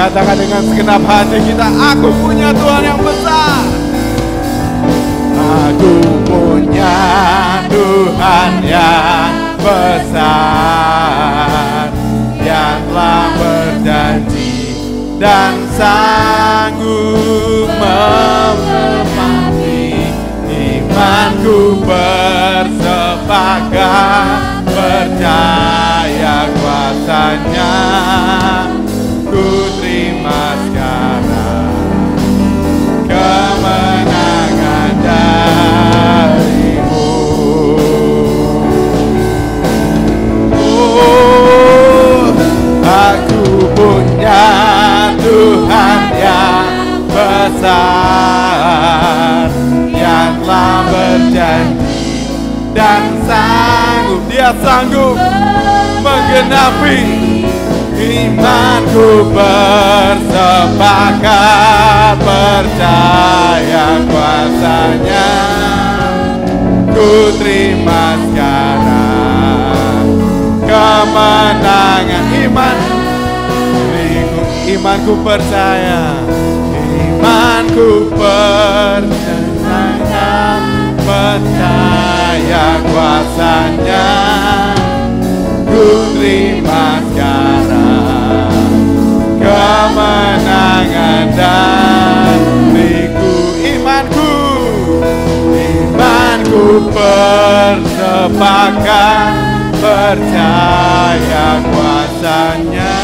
Katakan dengan segenap hati kita, aku punya Tuhan yang besar. Aku punya Tuhan yang besar, yang telah berjanji dan sanggup menepati. Imanku bersepakat, percaya kuasanya. Ku terima sekarang kemenangan darimu. Oh, aku punya Tuhan yang besar, yang telah berjanji dan sanggup, Dia sanggup menggenapi. Imanku bersepakat, percaya kuasanya. Ku terima sekarang kemenangan. Imanku percaya, imanku percaya, percaya kuasanya. Ku terima sekarang kemenangan dariku. Imanku bersepakat, percaya kuasanya.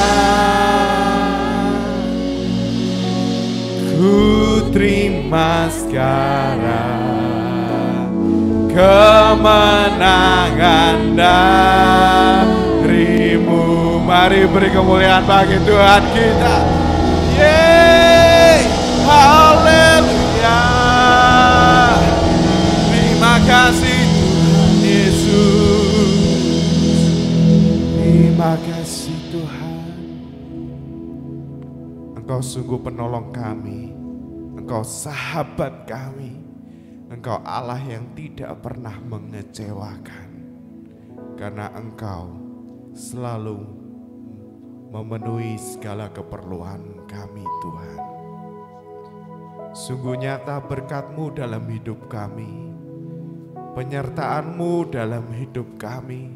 Ku terima sekarang kemenangan darimu. Mari beri kemuliaan bagi Tuhan kita. Yeay, haleluya. Terima kasih Tuhan Yesus. Terima kasih Tuhan. Engkau sungguh penolong kami. Engkau sahabat kami. Engkau Allah yang tidak pernah mengecewakan. Karena Engkau selalu memenuhi segala keperluan kami Tuhan. Sungguh nyata berkat-Mu dalam hidup kami, penyertaan-Mu dalam hidup kami.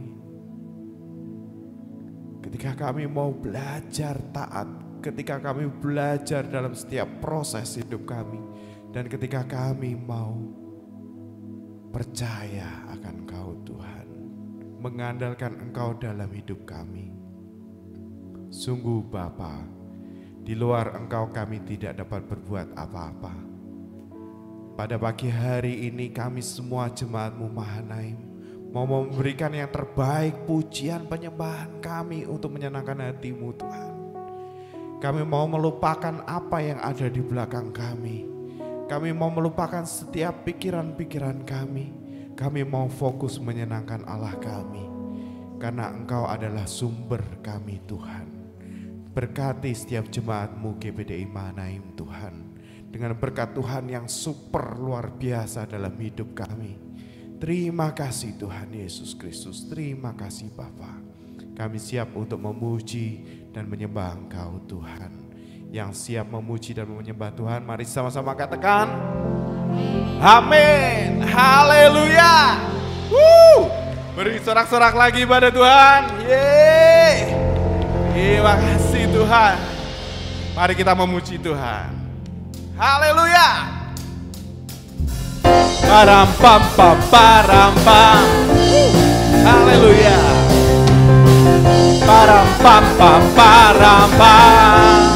Ketika kami mau belajar taat, ketika kami belajar dalam setiap proses hidup kami, dan ketika kami mau percaya akan Engkau Tuhan, mengandalkan Engkau dalam hidup kami. Sungguh Bapa, di luar Engkau kami tidak dapat berbuat apa-apa. Pada pagi hari ini kami semua jemaat-Mu Mahanaim mau memberikan yang terbaik, pujian penyembahan kami untuk menyenangkan hati-Mu Tuhan. Kami mau melupakan apa yang ada di belakang kami. Kami mau melupakan setiap pikiran-pikiran kami. Kami mau fokus menyenangkan Allah kami. Karena Engkau adalah sumber kami Tuhan. Berkati setiap jemaat-Mu GPDI Mahanaim Tuhan. Dengan berkat Tuhan yang super luar biasa dalam hidup kami. Terima kasih Tuhan Yesus Kristus. Terima kasih Bapa. Kami siap untuk memuji dan menyembah Engkau Tuhan. Yang siap memuji dan menyembah Tuhan, mari sama-sama katakan amin. Haleluya. Beri sorak-sorak lagi pada Tuhan. Yeay. Terima kasih Tuhan. Mari kita memuji Tuhan. Haleluya. Param pam pam param pam. Haleluya. Param pam pam param pam.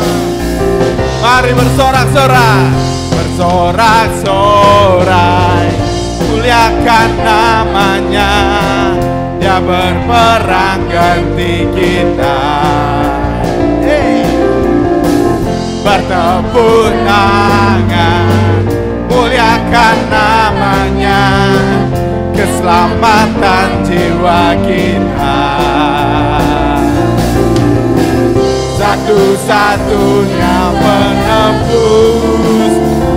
Mari bersorak-sorak, bersorak-sorai, muliakan namanya. Dia berperang ganti kita. Bertepuk tangan, muliakan namanya. Keselamatan jiwa kita. Satu-satunya penebus,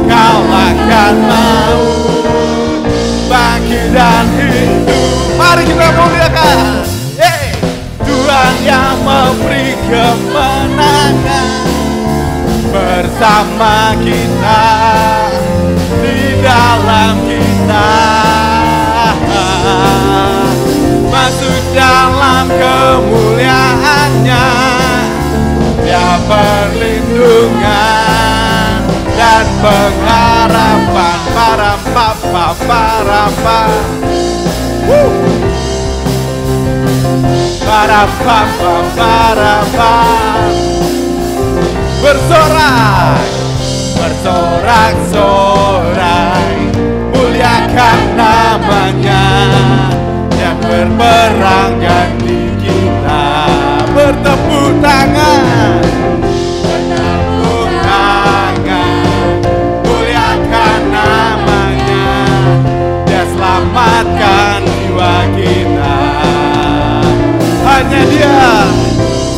kalahkan maut, bangkit dan hidup. Mari kita muliakan Tuhan yang memberi kemenangan. bersama kita, di dalam kita, masuk dalam kemuliaannya. Dia perlindungan dan pengharapan. Parapa. Bersorak-sorai, muliakan namanya yang berperang ganti kita. Bertepuk tangan, muliakan namanya, dia selamatkan jiwa kita. Hanya dia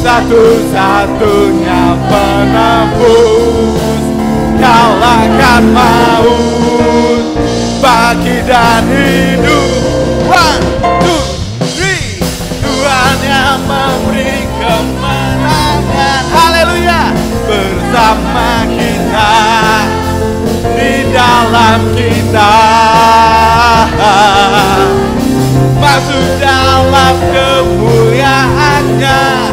satu-satunya penebus, kalahkan maut, bagi dan hidup. 1, 2, 3. Tuhan yang memberi kemenangan. Haleluya. Bersama kita, di dalam kita, masuk dalam kemuliaannya.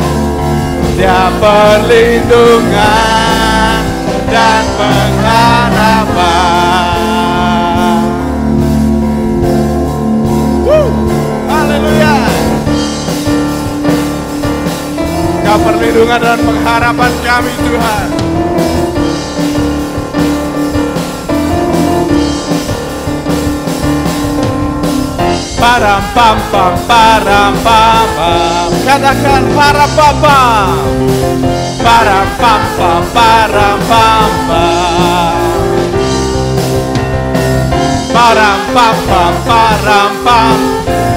Dia perlindungan dan pengharapan. Haleluya. Kau perlindungan dan pengharapan kami, Tuhan. Param pam pam, katakan para papa. Param pam pam, param pam pam. Param pam pam, param pam.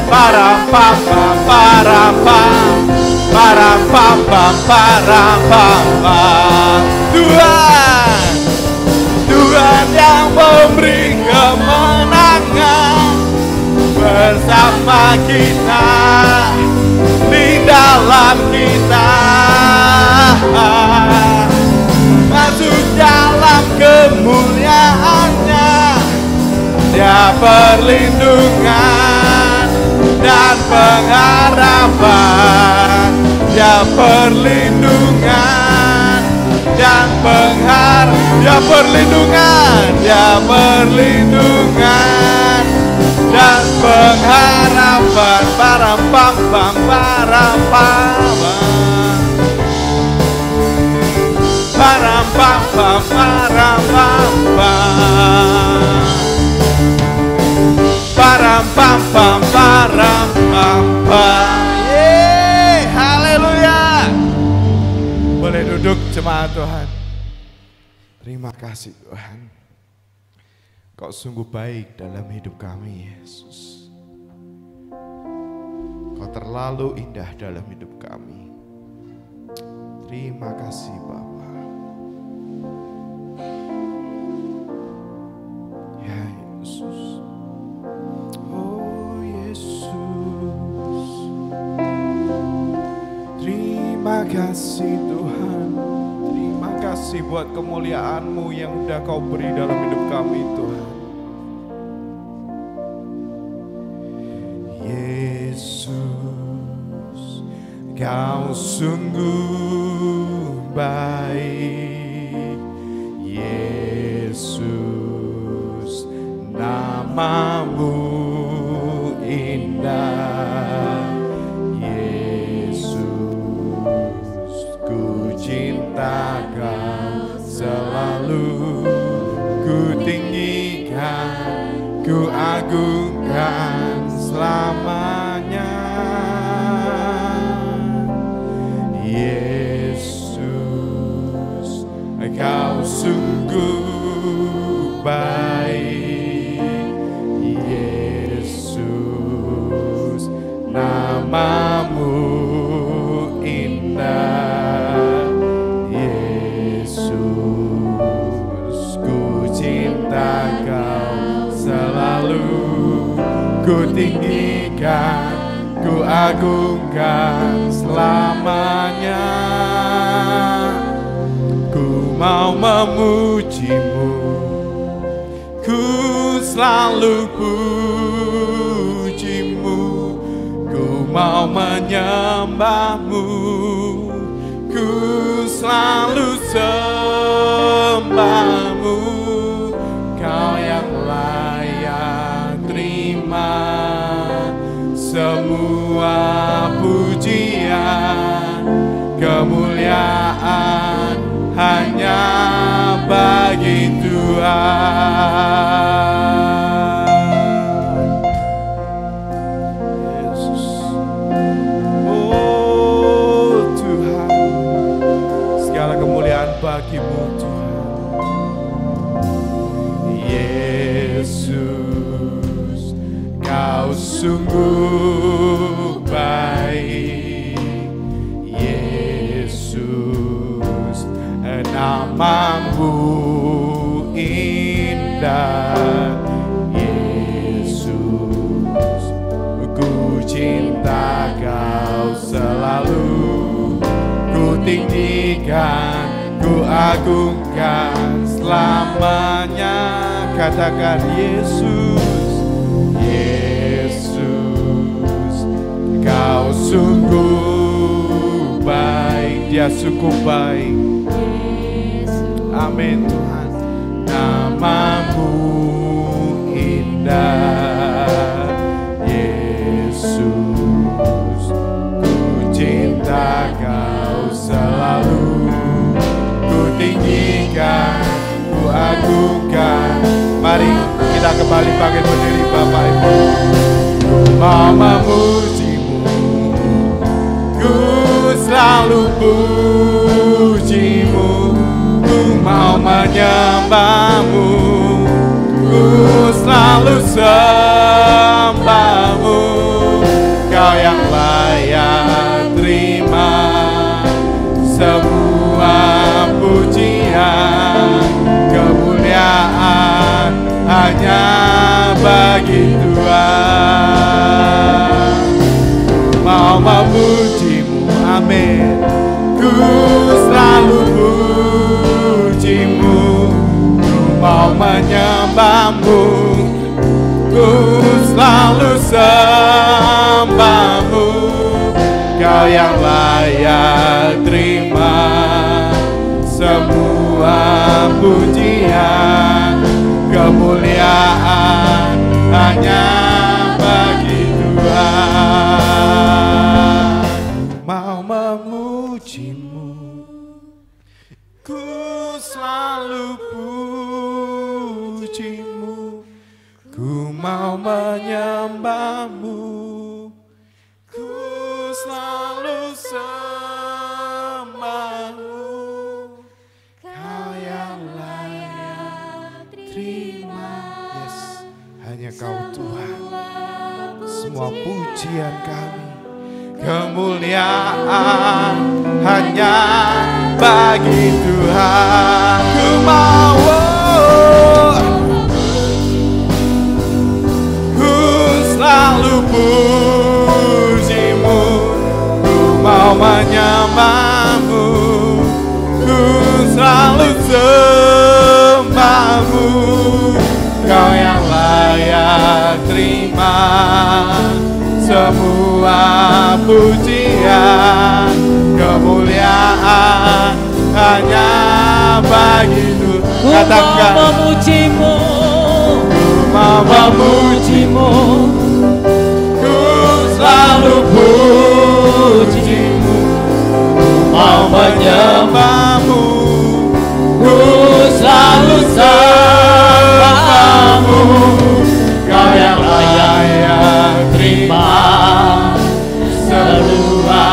Param pam pam, param pam. Param pam pam, param pam. Tuhan yang memberi kemenangan bersama kita, di dalam kita, masuk dalam kemuliaannya. Dia perlindungan dan pengharapan. Dia perlindungan dan dia perlindungan dan pengharapan. Param pam pam, param pam. Param pam pam, param pam pam. Param pam pam, param pam pam. Haleluya. Boleh duduk jemaat Tuhan. Terima kasih Tuhan. Kau sungguh baik dalam hidup kami, Yesus. Kau terlalu indah dalam hidup kami. Terima kasih Bapa. Ya Yesus. Oh Yesus. Terima kasih Tuhan. Terima kasih buat kemuliaan-Mu yang udah Kau beri dalam hidup kami Tuhan. Yesus, Kau sungguh baik. Yesus, nama-Mu indah. Yesus, ku cinta Kau selalu, ku tinggikan, ku agungkan selamanya. Yesus, Kau sungguh baik. Yesus, nama-Mu indah. Yesus, ku cinta Kau selalu, ku tinggikan, ku agungkan selamanya. Ku mau memujimu, ku selalu pujimu, ku mau menyembahmu, ku selalu sembahmu. Kau yang layak terima semua pujian, kemuliaan hanya bagi Tuhan. Yesus, oh Tuhan, segala kemuliaan bagimu Tuhan. Yesus, Kau sungguh baik. Yesus, namamu indah. Yesus, ku cinta Kau selalu, ku tinggikan, ku agungkan selamanya. Katakan Yesus, Yesus, Kau sungguh baik. Dia sungguh baik. Amin Tuhan. Namamu indah. Yesus, ku cinta Kau selalu, ku tinggikan, ku agungkan. Mari kita kembali bangkit berdiri Bapak Ibu. Mau memujimu, ku selalu pujimu, ku mau menyembahmu, ku selalu sembahmu. Kau yang layak terima semua pujian, kemuliaan hanya bagi Tuhan. Mau memujimu, amin, ku selalu pujimu, ku mau menyembahmu, ku selalu sembahmu. Kau yang layak terima semua pujian, kemuliaan hanya bagi Tuhan. Mau memujimu, ku selalu pujimu, ku mau menyembahmu, ku selalu sembahmu. Kau yang layak terima. Yes, hanya Kau Tuhan. Semua pujian kami, kemuliaan hanya bagi Tuhan. Ku mau, ku selalu pujimu, ku mau menyembahmu, ku selalu sembahmu. Kau yang layak terima semua pujian, kemuliaan hanya bagi Tuhan. Katakan, ku mau memujimu, ku mau memujimu, ku selalu pujimu, mau menyembahmu, ku selalu sembahmu. Kau yang layak terima semua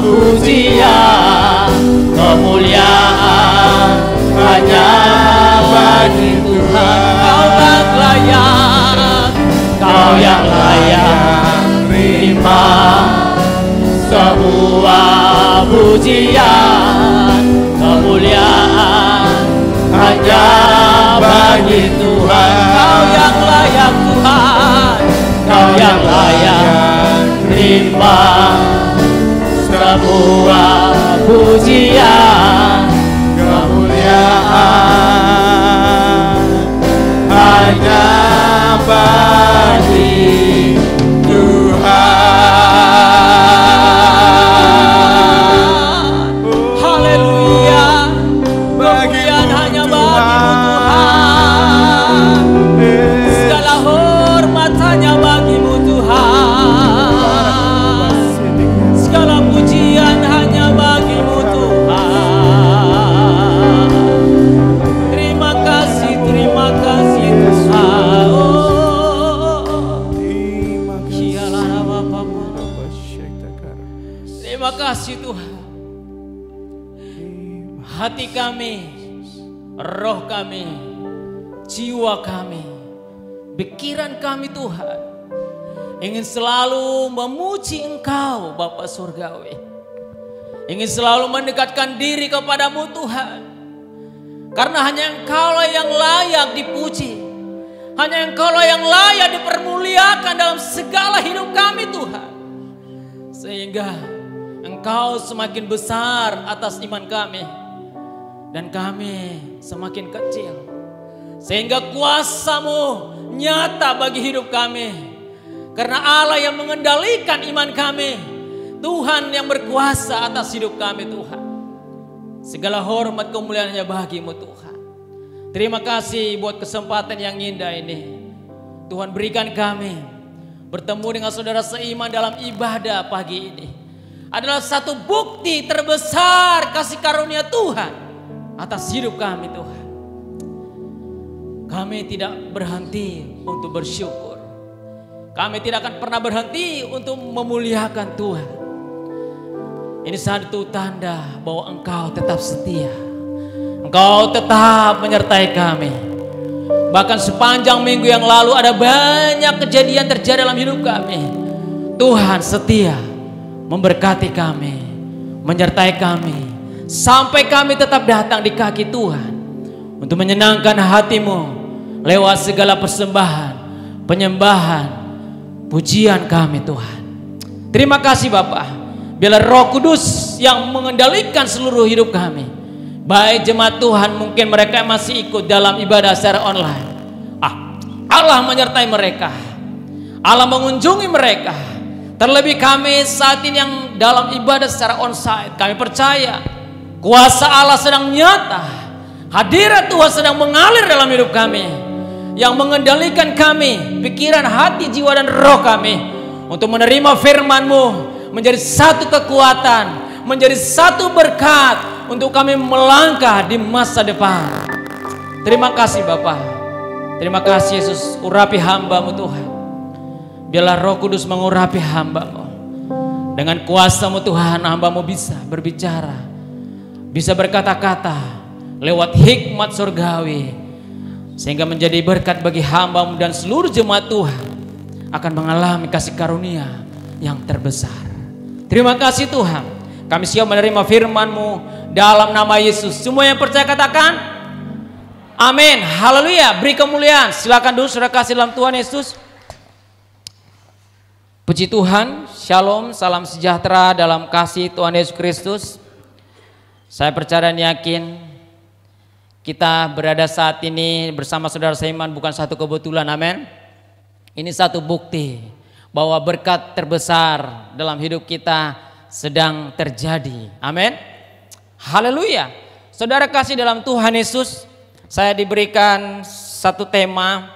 pujian, kemuliaan hanya bagi Tuhan. Kau yang layak terima semua pujian, kemuliaan hanya bagi Tuhan. Kau yang layak Tuhan, Kau yang layak terima semua pujian, kemuliaan bagi Tuhan. Haleluya. Kemuliaan hanya bagimu Tuhan. Segala hormat hanya bagimu Tuhan. Segala pujian hanya bagimu Tuhan. Terima kasih Tuhan. Terima kasih Tuhan. Hati kami, roh kami, jiwa kami, pikiran kami Tuhan ingin selalu memuji Engkau Bapa Surgawi. Ingin selalu mendekatkan diri kepadamu Tuhan. Karena hanya Engkaulah yang layak dipuji. Hanya Engkaulah yang layak dipermuliakan dalam segala hidup kami Tuhan. Sehingga Engkau semakin besar atas iman kami. Dan kami semakin kecil. Sehingga kuasa-Mu nyata bagi hidup kami. Karena Allah yang mengendalikan iman kami. Tuhan yang berkuasa atas hidup kami Tuhan. Segala hormat kemuliaan hanya bagi-Mu Tuhan. Terima kasih buat kesempatan yang indah ini. Tuhan berikan kami bertemu dengan saudara seiman dalam ibadah pagi ini. Adalah satu bukti terbesar kasih karunia Tuhan atas hidup kami Tuhan. Kami tidak berhenti untuk bersyukur. Kami tidak akan pernah berhenti untuk memuliakan Tuhan. Ini satu tanda bahwa Engkau tetap setia. Engkau tetap menyertai kami. Bahkan sepanjang minggu yang lalu ada banyak kejadian terjadi dalam hidup kami. Tuhan setia memberkati kami, menyertai kami. Sampai kami tetap datang di kaki Tuhan untuk menyenangkan hati-Mu lewat segala persembahan, penyembahan, pujian kami Tuhan. Terima kasih Bapa. Biarlah Roh Kudus yang mengendalikan seluruh hidup kami. Baik jemaat Tuhan mungkin mereka masih ikut dalam ibadah secara online. Allah menyertai mereka. Allah mengunjungi mereka. Terlebih kami saat ini yang dalam ibadah secara onsite. Kami percaya kuasa Allah sedang nyata. Hadirat Tuhan sedang mengalir dalam hidup kami. Yang mengendalikan kami, pikiran, hati, jiwa dan roh kami. Untuk menerima firman-Mu. Menjadi satu kekuatan, menjadi satu berkat untuk kami melangkah di masa depan. Terima kasih Bapa. Terima kasih Yesus, urapi hamba-Mu Tuhan. Biarlah Roh Kudus mengurapi hamba-Mu. Dengan kuasa-Mu Tuhan, hamba-Mu bisa berbicara, bisa berkata-kata lewat hikmat surgawi, sehingga menjadi berkat bagi hamba-Mu dan seluruh jemaat Tuhan akan mengalami kasih karunia yang terbesar. Terima kasih Tuhan. Kami siap menerima firman-Mu dalam nama Yesus. Semua yang percaya katakan amin. Haleluya. Beri kemuliaan. Silakan dulu saudara kasih dalam Tuhan Yesus. Puji Tuhan. Shalom. Salam sejahtera dalam kasih Tuhan Yesus Kristus. Saya percaya dan yakin kita berada saat ini bersama saudara seiman bukan satu kebetulan. Amin. Ini satu bukti bahwa berkat terbesar dalam hidup kita sedang terjadi. Amin. Haleluya. Saudara kasih dalam Tuhan Yesus, saya diberikan satu tema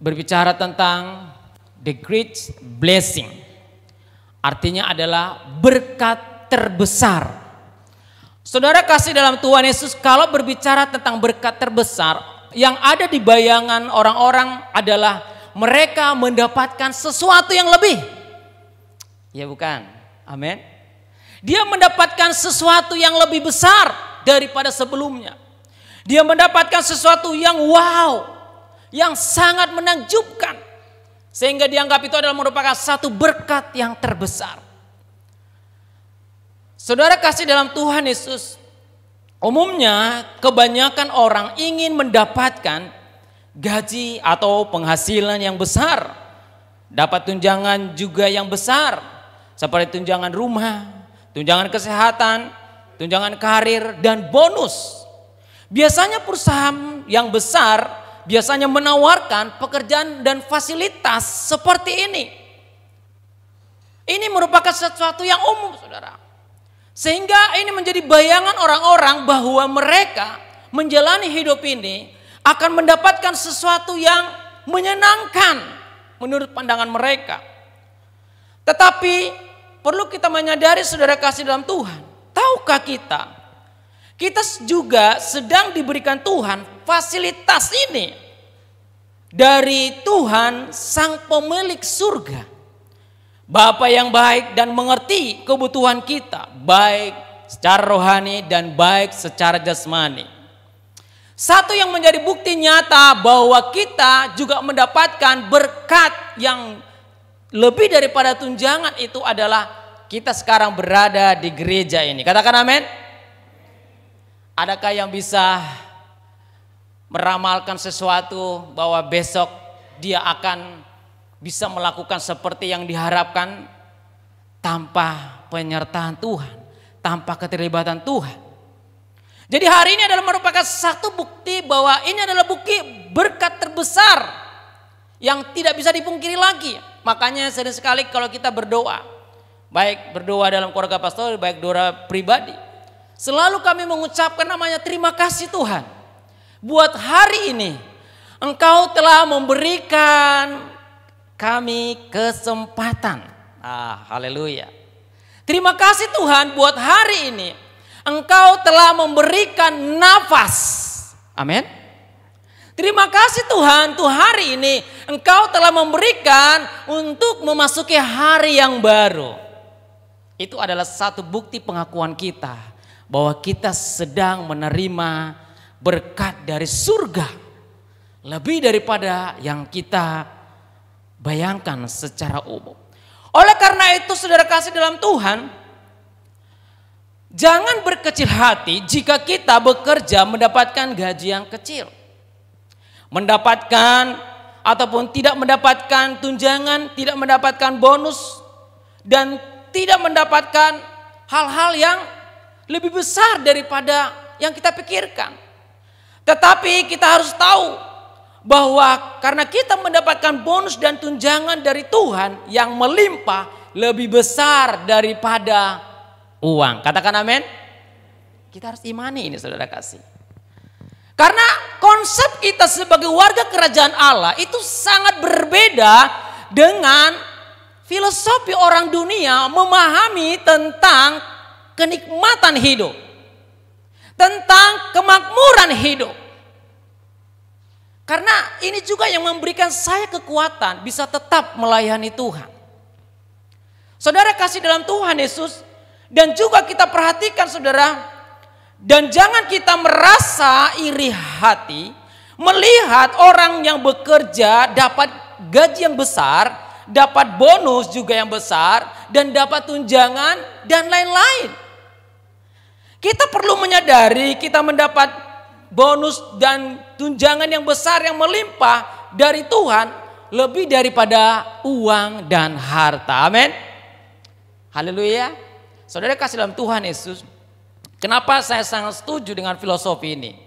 berbicara tentang the great blessing. Artinya adalah berkat terbesar. Saudara kasih dalam Tuhan Yesus, kalau berbicara tentang berkat terbesar, yang ada di bayangan orang-orang adalah mereka mendapatkan sesuatu yang lebih. Ya bukan? Amin. Dia mendapatkan sesuatu yang lebih besar daripada sebelumnya. Dia mendapatkan sesuatu yang wow, yang sangat menakjubkan. Sehingga dianggap itu adalah merupakan satu berkat yang terbesar. Saudara kasih dalam Tuhan Yesus, umumnya kebanyakan orang ingin mendapatkan gaji atau penghasilan yang besar, dapat tunjangan juga yang besar, seperti tunjangan rumah, tunjangan kesehatan, tunjangan karir, dan bonus. Biasanya perusahaan yang besar biasanya menawarkan pekerjaan dan fasilitas seperti ini. Ini merupakan sesuatu yang umum, saudara. Sehingga ini menjadi bayangan orang-orang bahwa mereka menjalani hidup ini akan mendapatkan sesuatu yang menyenangkan menurut pandangan mereka. Tetapi perlu kita menyadari, saudara kasih dalam Tuhan, tahukah kita juga sedang diberikan Tuhan fasilitas ini dari Tuhan Sang Pemilik surga. Bapa yang baik dan mengerti kebutuhan kita, baik secara rohani dan baik secara jasmani. Satu yang menjadi bukti nyata bahwa kita juga mendapatkan berkat yang lebih daripada tunjangan itu adalah kita sekarang berada di gereja ini. Katakan amin. Adakah yang bisa meramalkan sesuatu bahwa besok dia akan bisa melakukan seperti yang diharapkan tanpa penyertaan Tuhan, tanpa keterlibatan Tuhan? Jadi hari ini adalah merupakan satu bukti bahwa ini adalah bukti berkat terbesar yang tidak bisa dipungkiri lagi. Makanya sering sekali kalau kita berdoa, baik berdoa dalam keluarga pastor, baik doa pribadi, selalu kami mengucapkan namanya terima kasih Tuhan. Buat hari ini Engkau telah memberikan kami kesempatan. Haleluya. Terima kasih Tuhan buat hari ini Engkau telah memberikan nafas. Amin. Terima kasih Tuhan, tuh hari ini Engkau telah memberikan untuk memasuki hari yang baru. Itu adalah satu bukti pengakuan kita bahwa kita sedang menerima berkat dari surga lebih daripada yang kita bayangkan secara umum. Oleh karena itu saudara kasih dalam Tuhan, jangan berkecil hati jika kita bekerja mendapatkan gaji yang kecil. Mendapatkan ataupun tidak mendapatkan tunjangan, tidak mendapatkan bonus, dan tidak mendapatkan hal-hal yang lebih besar daripada yang kita pikirkan. Tetapi kita harus tahu bahwa karena kita mendapatkan bonus dan tunjangan dari Tuhan yang melimpah lebih besar daripada uang. Katakan amin. Kita harus imani ini saudara kasih. Karena konsep kita sebagai warga kerajaan Allah itu sangat berbeda dengan filosofi orang dunia memahami tentang kenikmatan hidup, tentang kemakmuran hidup. Karena ini juga yang memberikan saya kekuatan bisa tetap melayani Tuhan. Saudara kasih dalam Tuhan Yesus, dan juga kita perhatikan saudara, dan jangan kita merasa iri hati melihat orang yang bekerja dapat gaji yang besar, dapat bonus juga yang besar, dan dapat tunjangan dan lain-lain. Kita perlu menyadari kita mendapat bonus dan tunjangan yang besar yang melimpah dari Tuhan lebih daripada uang dan harta. Amin. Haleluya. Saudara kasih dalam Tuhan Yesus, kenapa saya sangat setuju dengan filosofi ini?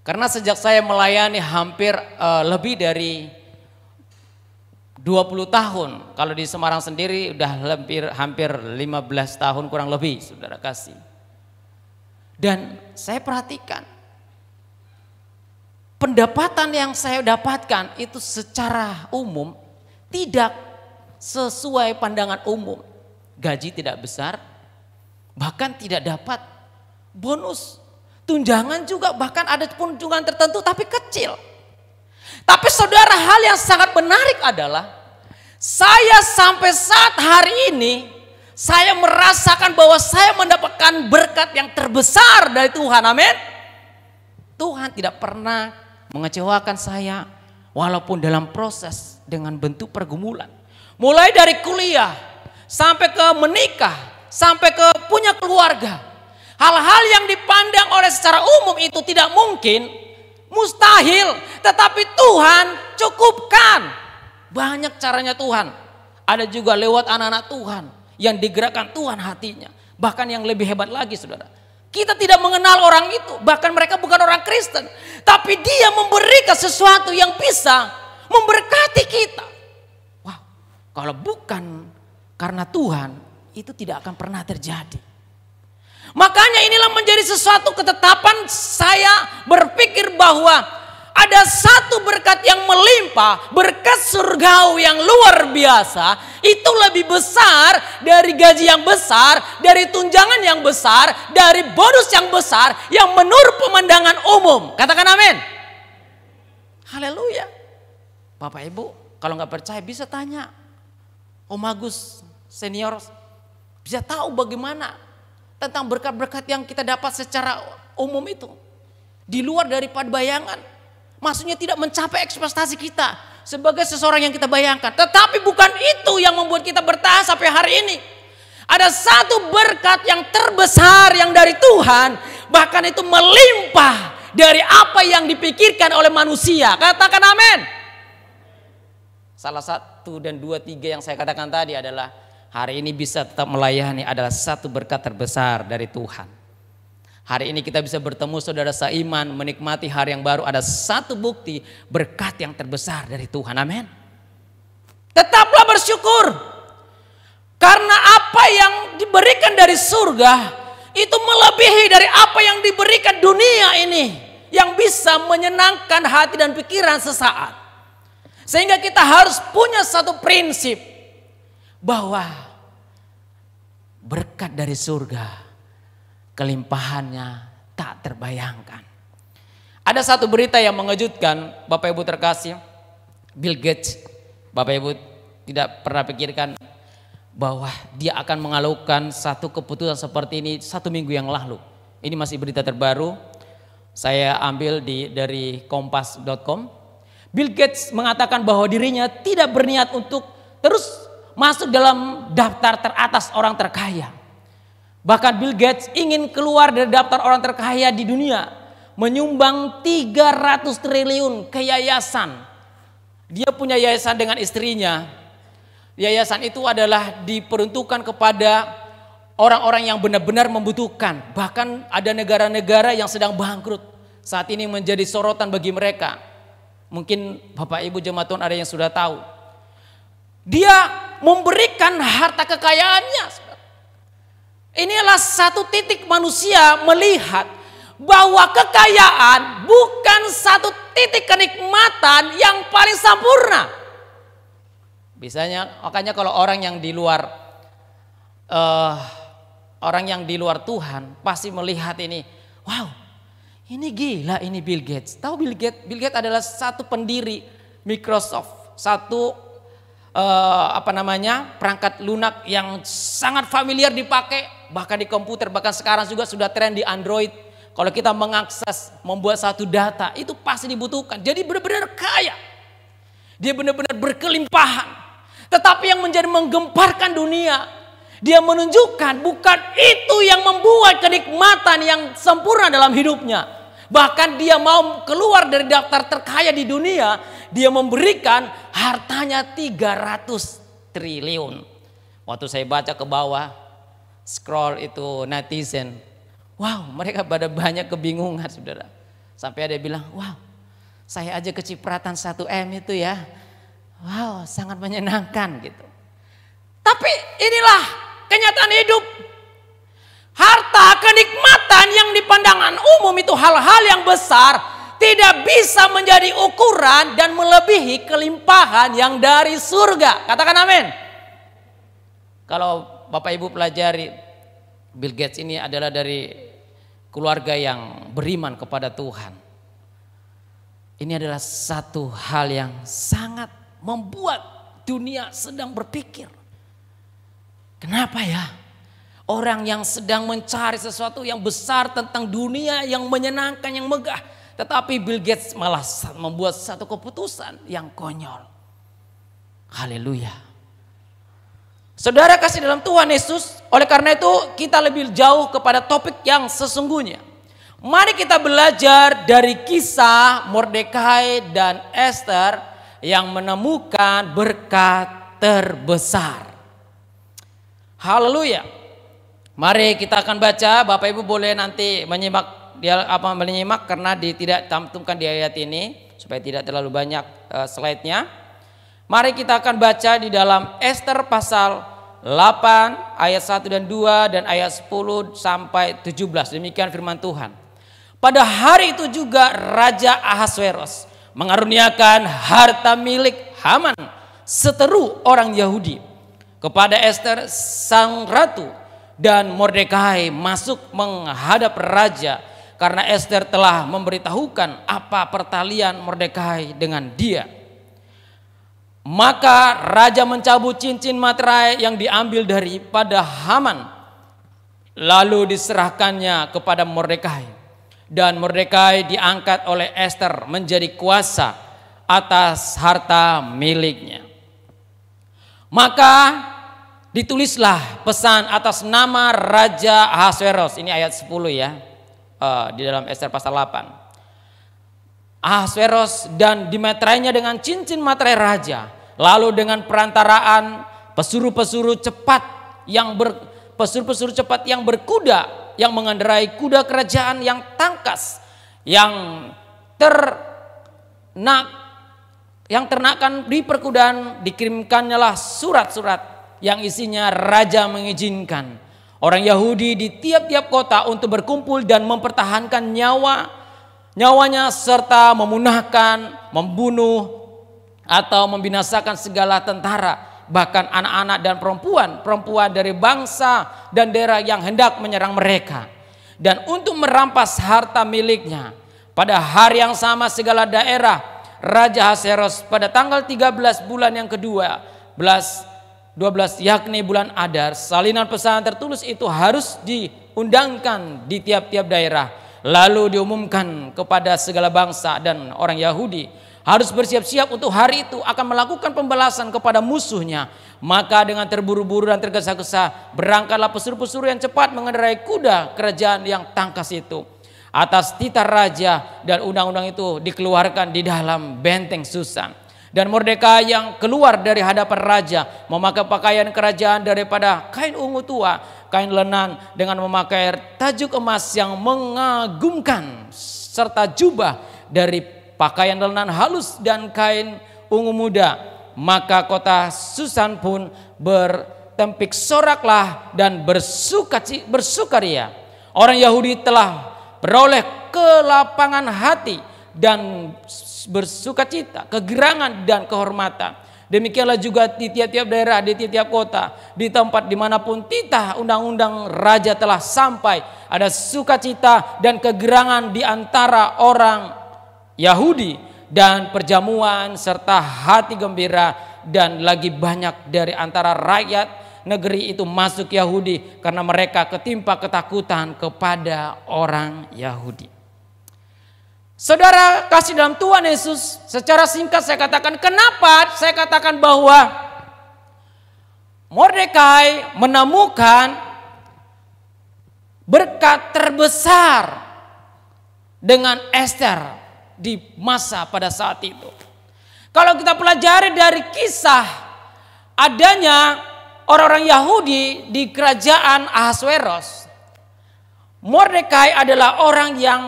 Karena sejak saya melayani hampir lebih dari 20 tahun. Kalau di Semarang sendiri udah hampir 15 tahun kurang lebih, saudara kasih. Dan saya perhatikan pendapatan yang saya dapatkan itu secara umum tidak sesuai pandangan umum. Gaji tidak besar, bahkan tidak dapat bonus. Tunjangan juga bahkan ada tunjangan tertentu tapi kecil. Tapi saudara, hal yang sangat menarik adalah saya sampai saat hari ini saya merasakan bahwa saya mendapatkan berkat yang terbesar dari Tuhan. Amin. Tuhan tidak pernah mengecewakan saya walaupun dalam proses dengan bentuk pergumulan. Mulai dari kuliah sampai ke menikah, sampai ke punya keluarga. Hal-hal yang dipandang oleh secara umum itu tidak mungkin, mustahil, tetapi Tuhan cukupkan. Banyak caranya Tuhan. Ada juga lewat anak-anak Tuhan yang digerakkan Tuhan hatinya. Bahkan yang lebih hebat lagi saudara, Kita tidak mengenal orang itu, bahkan mereka bukan orang Kristen. Tapi dia memberikan sesuatu yang bisa memberkati kita. Wow, kalau bukan karena Tuhan, itu tidak akan pernah terjadi. Makanya inilah menjadi sesuatu ketetapan saya berpikir bahwa ada satu berkat yang melimpah, berkat surgawi yang luar biasa, itu lebih besar dari gaji yang besar, dari tunjangan yang besar, dari bonus yang besar, yang menurut pemandangan umum. Katakan amin. Haleluya. Bapak Ibu, kalau nggak percaya bisa tanya Om Agus senior, bisa tahu bagaimana tentang berkat-berkat yang kita dapat secara umum itu. Di luar daripada bayangan. Maksudnya tidak mencapai ekspektasi kita sebagai seseorang yang kita bayangkan. Tetapi bukan itu yang membuat kita bertahan sampai hari ini. Ada satu berkat yang terbesar yang dari Tuhan. Bahkan itu melimpah dari apa yang dipikirkan oleh manusia. Katakan amin. Salah satu dan dua tiga yang saya katakan tadi adalah hari ini bisa tetap melayani adalah satu berkat terbesar dari Tuhan. Hari ini kita bisa bertemu saudara seiman, menikmati hari yang baru. Ada satu bukti berkat yang terbesar dari Tuhan. Amin. Tetaplah bersyukur. Karena apa yang diberikan dari surga itu melebihi dari apa yang diberikan dunia ini. Yang bisa menyenangkan hati dan pikiran sesaat. Sehingga kita harus punya satu prinsip. Bahwa berkat dari surga, kelimpahannya tak terbayangkan. Ada satu berita yang mengejutkan, Bapak Ibu terkasih. Bill Gates, Bapak Ibu tidak pernah pikirkan bahwa dia akan mengalukan satu keputusan seperti ini 1 minggu yang lalu. Ini masih berita terbaru, saya ambil dari kompas.com. Bill Gates mengatakan bahwa dirinya tidak berniat untuk terus masuk dalam daftar teratas orang terkaya. Bahkan Bill Gates ingin keluar dari daftar orang terkaya di dunia. Menyumbang 300 triliun ke yayasan. Dia punya yayasan dengan istrinya. Yayasan itu adalah diperuntukkan kepada orang-orang yang benar-benar membutuhkan. Bahkan ada negara-negara yang sedang bangkrut. Saat ini menjadi sorotan bagi mereka. Mungkin Bapak Ibu jemaat Tuhan ada yang sudah tahu. Dia memberikan harta kekayaannya. Inilah satu titik manusia melihat bahwa kekayaan bukan satu titik kenikmatan yang paling sempurna. Makanya kalau orang yang di luar Tuhan pasti melihat ini, wow, ini gila ini Bill Gates. Tahu Bill Gates? Bill Gates adalah satu pendiri Microsoft, satu perangkat lunak yang sangat familiar dipakai bahkan di komputer, bahkan sekarang juga sudah tren di Android. Kalau kita mengakses membuat satu data itu pasti dibutuhkan. Jadi benar-benar kaya, dia benar-benar berkelimpahan. Tetapi yang menjadi menggemparkan dunia, dia menunjukkan bukan itu yang membuat kenikmatan yang sempurna dalam hidupnya. Bahkan dia mau keluar dari daftar terkaya di dunia, dia memberikan hartanya 300 triliun. Waktu saya baca ke bawah, scroll itu netizen, wow, mereka pada banyak kebingungan saudara. Sampai ada yang bilang, wow, saya aja kecipratan 1M itu ya. Wow, sangat menyenangkan gitu. Tapi inilah kenyataan hidup. Harta, kenikmatan yang di pandangan umum itu hal-hal yang besar tidak bisa menjadi ukuran dan melebihi kelimpahan yang dari surga. Katakan amin. Kalau Bapak Ibu pelajari, Bill Gates ini adalah dari keluarga yang beriman kepada Tuhan. Ini adalah satu hal yang sangat membuat dunia sedang berpikir. Kenapa ya? Orang yang sedang mencari sesuatu yang besar tentang dunia yang menyenangkan, yang megah. Tetapi Bill Gates malah membuat satu keputusan yang konyol. Haleluya. Saudara kasih dalam Tuhan Yesus, oleh karena itu kita lebih jauh kepada topik yang sesungguhnya. Mari kita belajar dari kisah Mordekai dan Esther yang menemukan berkat terbesar. Haleluya. Mari kita akan baca. Bapak Ibu boleh nanti menyimak karena tidak cantumkan di ayat ini supaya tidak terlalu banyak slide-nya. Mari kita akan baca di dalam Ester pasal 8 ayat 1 dan 2 dan ayat 10 sampai 17. Demikian firman Tuhan. Pada hari itu juga Raja Ahasweros mengaruniakan harta milik Haman, seteru orang Yahudi, kepada Ester sang ratu, dan Mordekai masuk menghadap raja karena Ester telah memberitahukan apa pertalian Mordekai dengan dia. Maka raja mencabut cincin materai yang diambil daripada Haman, lalu diserahkannya kepada Mordekai, dan Mordekai diangkat oleh Ester menjadi kuasa atas harta miliknya. Maka ditulislah pesan atas nama Raja Ahasweros. Ini ayat 10 ya, di dalam Ester pasal 8. Ahasweros dan dimeterainya dengan cincin materai raja, lalu dengan perantaraan pesuruh-pesuruh cepat yang berkuda, yang mengendarai kuda kerajaan yang tangkas, yang ternakan di perkudaan, dikirimkannya lah surat-surat yang isinya raja mengizinkan orang Yahudi di tiap-tiap kota untuk berkumpul dan mempertahankan nyawanya serta memunahkan, membunuh atau membinasakan segala tentara, bahkan anak-anak dan perempuan dari bangsa dan daerah yang hendak menyerang mereka, dan untuk merampas harta miliknya. Pada hari yang sama segala daerah Raja Ahasweros pada tanggal 13 bulan yang ke-12 yakni bulan Adar, salinan pesan tertulis itu harus diundangkan di tiap-tiap daerah, lalu diumumkan kepada segala bangsa, dan orang Yahudi harus bersiap-siap untuk hari itu akan melakukan pembalasan kepada musuhnya. Maka dengan terburu-buru dan tergesa-gesa berangkatlah pesuruh-pesuruh yang cepat mengendarai kuda kerajaan yang tangkas itu atas titah raja, dan undang-undang itu dikeluarkan di dalam benteng Susan. Dan Mordekai yang keluar dari hadapan raja memakai pakaian kerajaan daripada kain ungu tua, kain lenan dengan memakai tajuk emas yang mengagumkan, serta jubah dari pakaian lenan halus dan kain ungu muda. Maka kota Susan pun bertempik soraklah dan bersukaria. Orang Yahudi telah beroleh kelapangan hati dan bersukacita, kegerangan dan kehormatan. Demikianlah juga di tiap-tiap daerah, di tiap-tiap kota, di tempat dimanapun titah undang-undang raja telah sampai, ada sukacita dan kegerangan di antara orang Yahudi dan perjamuan serta hati gembira, dan lagi banyak dari antara rakyat negeri itu masuk Yahudi karena mereka ketimpa ketakutan kepada orang Yahudi. Saudara kasih dalam Tuhan Yesus, secara singkat saya katakan kenapa saya katakan bahwa Mordekai menemukan berkat terbesar dengan Ester di masa pada saat itu. Kalau kita pelajari dari kisah adanya orang-orang Yahudi di kerajaan Ahasweros, Mordekai adalah orang yang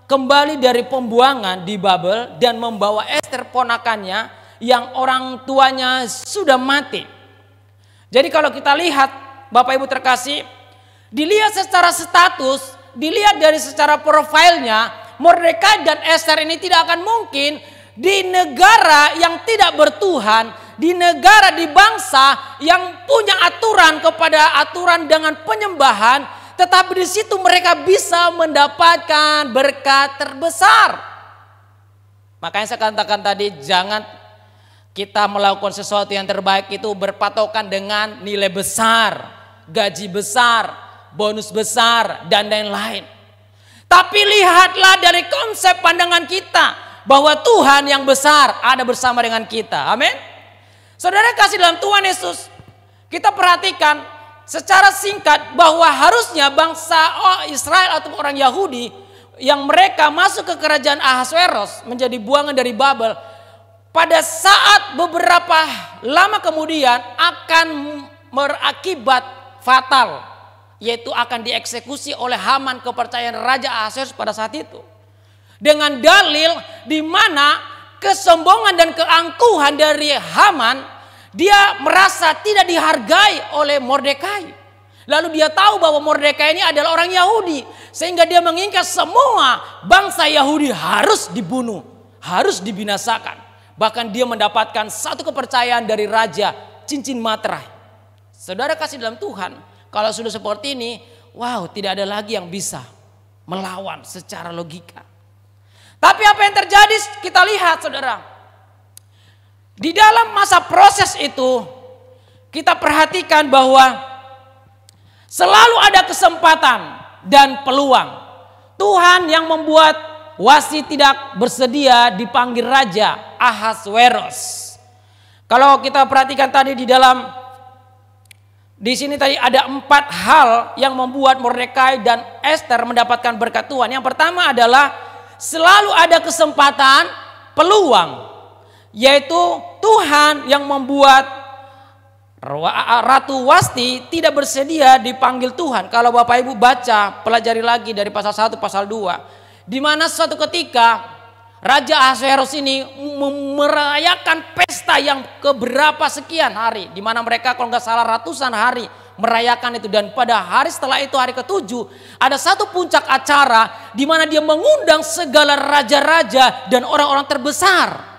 kembali dari pembuangan di Babel dan membawa Ester ponakannya yang orang tuanya sudah mati. Jadi kalau kita lihat Bapak Ibu terkasih, dilihat secara status, dilihat dari secara profilnya, Mordekai dan Ester ini tidak akan mungkin di negara yang tidak bertuhan, di negara, di bangsa yang punya aturan kepada aturan dengan penyembahan, tetapi di situ mereka bisa mendapatkan berkat terbesar. Makanya saya katakan tadi, jangan kita melakukan sesuatu yang terbaik itu berpatokan dengan nilai besar, gaji besar, bonus besar, dan lain-lain. Tapi lihatlah dari konsep pandangan kita bahwa Tuhan yang besar ada bersama dengan kita. Amin. Saudara kasih dalam Tuhan Yesus, kita perhatikan secara singkat bahwa harusnya bangsa Israel atau orang Yahudi yang mereka masuk ke kerajaan Ahasweros menjadi buangan dari Babel, pada saat beberapa lama kemudian akan berakibat fatal, yaitu akan dieksekusi oleh Haman, kepercayaan Raja Ahasuerus pada saat itu. Dengan dalil di mana kesombongan dan keangkuhan dari Haman, dia merasa tidak dihargai oleh Mordekai. Lalu dia tahu bahwa Mordekai ini adalah orang Yahudi, sehingga dia menginginkan semua bangsa Yahudi harus dibunuh, harus dibinasakan. Bahkan dia mendapatkan satu kepercayaan dari raja, cincin materai. Saudara kasih dalam Tuhan, kalau sudah seperti ini, wow, tidak ada lagi yang bisa melawan secara logika. Tapi apa yang terjadi kita lihat, saudara. Di dalam masa proses itu, kita perhatikan bahwa selalu ada kesempatan dan peluang. Tuhan yang membuat Wasti tidak bersedia dipanggil Raja Ahasuerus. Kalau kita perhatikan tadi di sini tadi ada 4 hal yang membuat Mordekai dan Ester mendapatkan berkat Tuhan. Yang pertama adalah selalu ada kesempatan, peluang, yaitu Tuhan yang membuat Ratu Wasti tidak bersedia dipanggil Tuhan. Kalau Bapak Ibu baca, pelajari lagi dari pasal 1, pasal 2. Di mana suatu ketika Raja Ahasuerus ini merayakan pesta yang keberapa sekian hari. Di mana mereka kalau nggak salah ratusan hari merayakan itu. Dan pada hari setelah itu, hari ke-7, ada satu puncak acara di mana dia mengundang segala raja-raja dan orang-orang terbesar.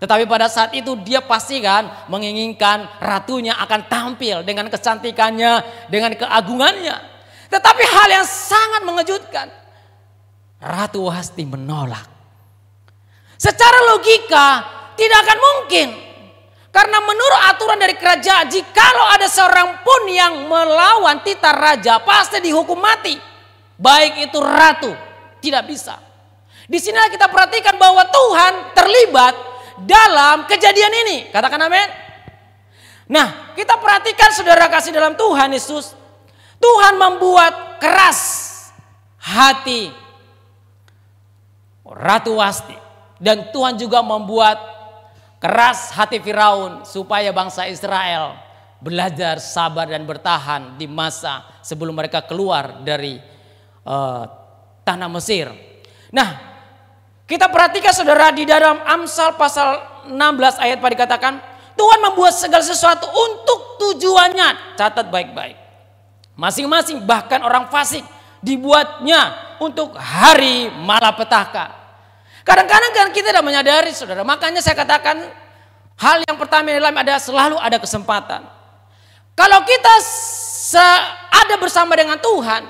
Tetapi pada saat itu dia pastikan menginginkan ratunya akan tampil dengan kecantikannya, dengan keagungannya. Tetapi hal yang sangat mengejutkan, Ratu Wasti menolak. Secara logika tidak akan mungkin. Karena menurut aturan dari kerajaan, jikalau ada seorang pun yang melawan titah raja, pasti dihukum mati. Baik itu ratu, tidak bisa. Di sini kita perhatikan bahwa Tuhan terlibat dalam kejadian ini. Katakan amin. Nah, kita perhatikan saudara kasih dalam Tuhan Yesus. Tuhan membuat keras hati Ratu Wasti. Dan Tuhan juga membuat keras hati Firaun supaya bangsa Israel belajar sabar dan bertahan di masa sebelum mereka keluar dari tanah Mesir. Nah, kita perhatikan saudara di dalam Amsal pasal 16 ayat 4 dikatakan, Tuhan membuat segala sesuatu untuk tujuannya. Catat baik-baik. Masing-masing, bahkan orang fasik, dibuatnya untuk hari malapetaka. Kadang-kadang kan kita tidak menyadari saudara. Makanya saya katakan hal yang pertama adalah selalu ada kesempatan. Kalau kita ada bersama dengan Tuhan,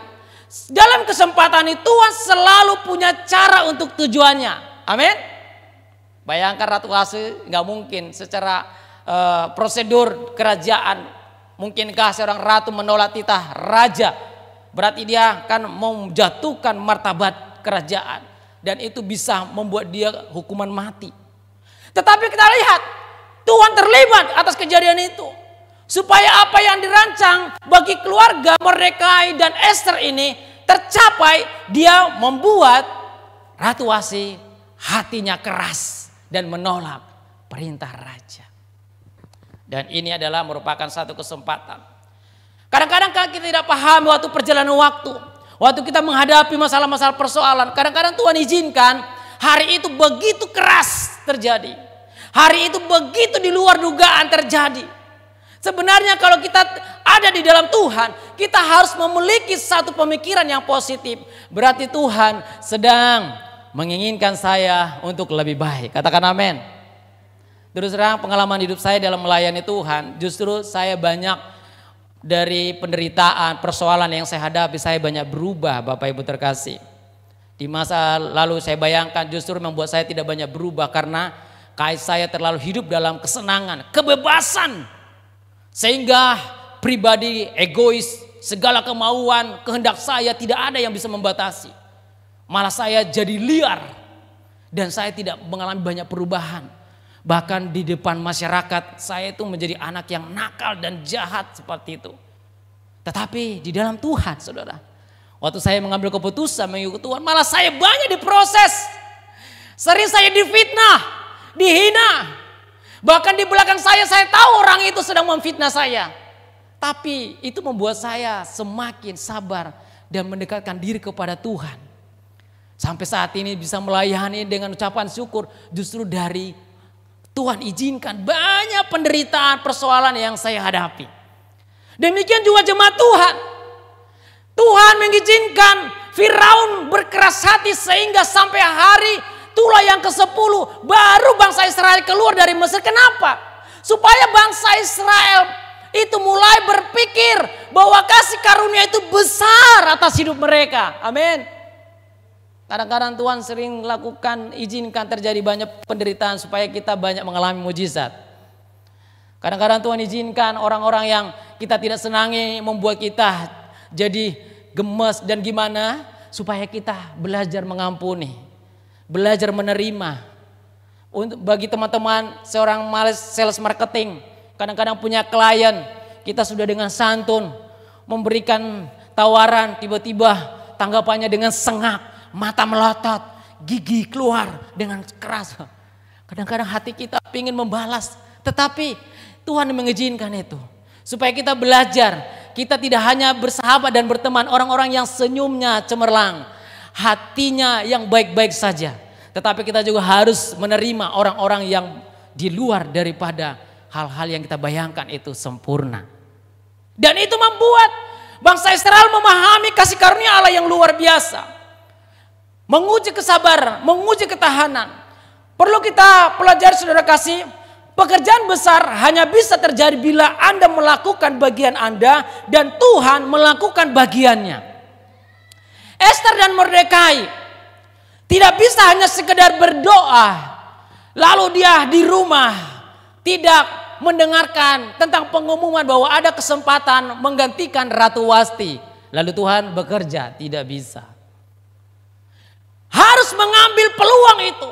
dalam kesempatan itu Tuhan selalu punya cara untuk tujuannya. Amin. Bayangkan Ratu Wasti nggak mungkin secara prosedur kerajaan. Mungkinkah seorang ratu menolak titah raja? Berarti dia akan menjatuhkan martabat kerajaan. Dan itu bisa membuat dia hukuman mati. Tetapi kita lihat Tuhan terlibat atas kejadian itu. Supaya apa yang dirancang bagi keluarga Mordekai dan Ester ini tercapai, dia membuat Ratu Wasti hatinya keras dan menolak perintah raja. Dan ini adalah merupakan satu kesempatan. Kadang-kadang kita tidak paham waktu perjalanan waktu. Waktu kita menghadapi masalah-masalah persoalan, kadang-kadang Tuhan izinkan hari itu begitu keras terjadi. Hari itu begitu di luar dugaan terjadi. Sebenarnya kalau kita ada di dalam Tuhan, kita harus memiliki satu pemikiran yang positif. Berarti Tuhan sedang menginginkan saya untuk lebih baik. Katakan amin. Terus terang pengalaman hidup saya dalam melayani Tuhan, justru saya banyak dari penderitaan, persoalan yang saya hadapi, saya banyak berubah Bapak Ibu terkasih. Di masa lalu saya bayangkan justru membuat saya tidak banyak berubah karena saya terlalu hidup dalam kesenangan, kebebasan. Sehingga pribadi egois, segala kemauan, kehendak saya tidak ada yang bisa membatasi. Malah saya jadi liar dan saya tidak mengalami banyak perubahan. Bahkan di depan masyarakat saya itu menjadi anak yang nakal dan jahat seperti itu. Tetapi di dalam Tuhan saudara, waktu saya mengambil keputusan mengikut Tuhan, malah saya banyak diproses. Sering saya difitnah, dihina. Bahkan di belakang saya tahu orang itu sedang memfitnah saya. Tapi itu membuat saya semakin sabar dan mendekatkan diri kepada Tuhan. Sampai saat ini bisa melayani dengan ucapan syukur justru dari Tuhan izinkan banyak penderitaan, persoalan yang saya hadapi. Demikian juga jemaat Tuhan. Tuhan mengizinkan Firaun berkeras hati sehingga sampai hari Tulah yang ke-10 baru bangsa Israel keluar dari Mesir. Kenapa? Supaya bangsa Israel itu mulai berpikir bahwa kasih karunia itu besar atas hidup mereka. Amin. Kadang-kadang Tuhan sering lakukan, izinkan terjadi banyak penderitaan supaya kita banyak mengalami mujizat. Kadang-kadang Tuhan izinkan orang-orang yang kita tidak senangi membuat kita jadi gemes dan gimana supaya kita belajar mengampuni, belajar menerima. Untuk bagi teman-teman seorang sales marketing, kadang-kadang punya klien, kita sudah dengan santun memberikan tawaran, tiba-tiba tanggapannya dengan sengak, mata melotot, gigi keluar dengan keras. Kadang-kadang hati kita ingin membalas, tetapi Tuhan mengizinkan itu supaya kita belajar. Kita tidak hanya bersahabat dan berteman orang-orang yang senyumnya cemerlang, hatinya yang baik-baik saja, tetapi kita juga harus menerima orang-orang yang di luar daripada hal-hal yang kita bayangkan itu sempurna. Dan itu membuat bangsa Israel memahami kasih karunia Allah yang luar biasa. Menguji kesabaran, menguji ketahanan. Perlu kita pelajari saudara kasih, pekerjaan besar hanya bisa terjadi bila Anda melakukan bagian Anda dan Tuhan melakukan bagiannya. Ester dan Mordekai tidak bisa hanya sekedar berdoa, lalu dia di rumah tidak mendengarkan tentang pengumuman bahwa ada kesempatan menggantikan Ratu Wasti. Lalu Tuhan bekerja, tidak bisa. Harus mengambil peluang itu.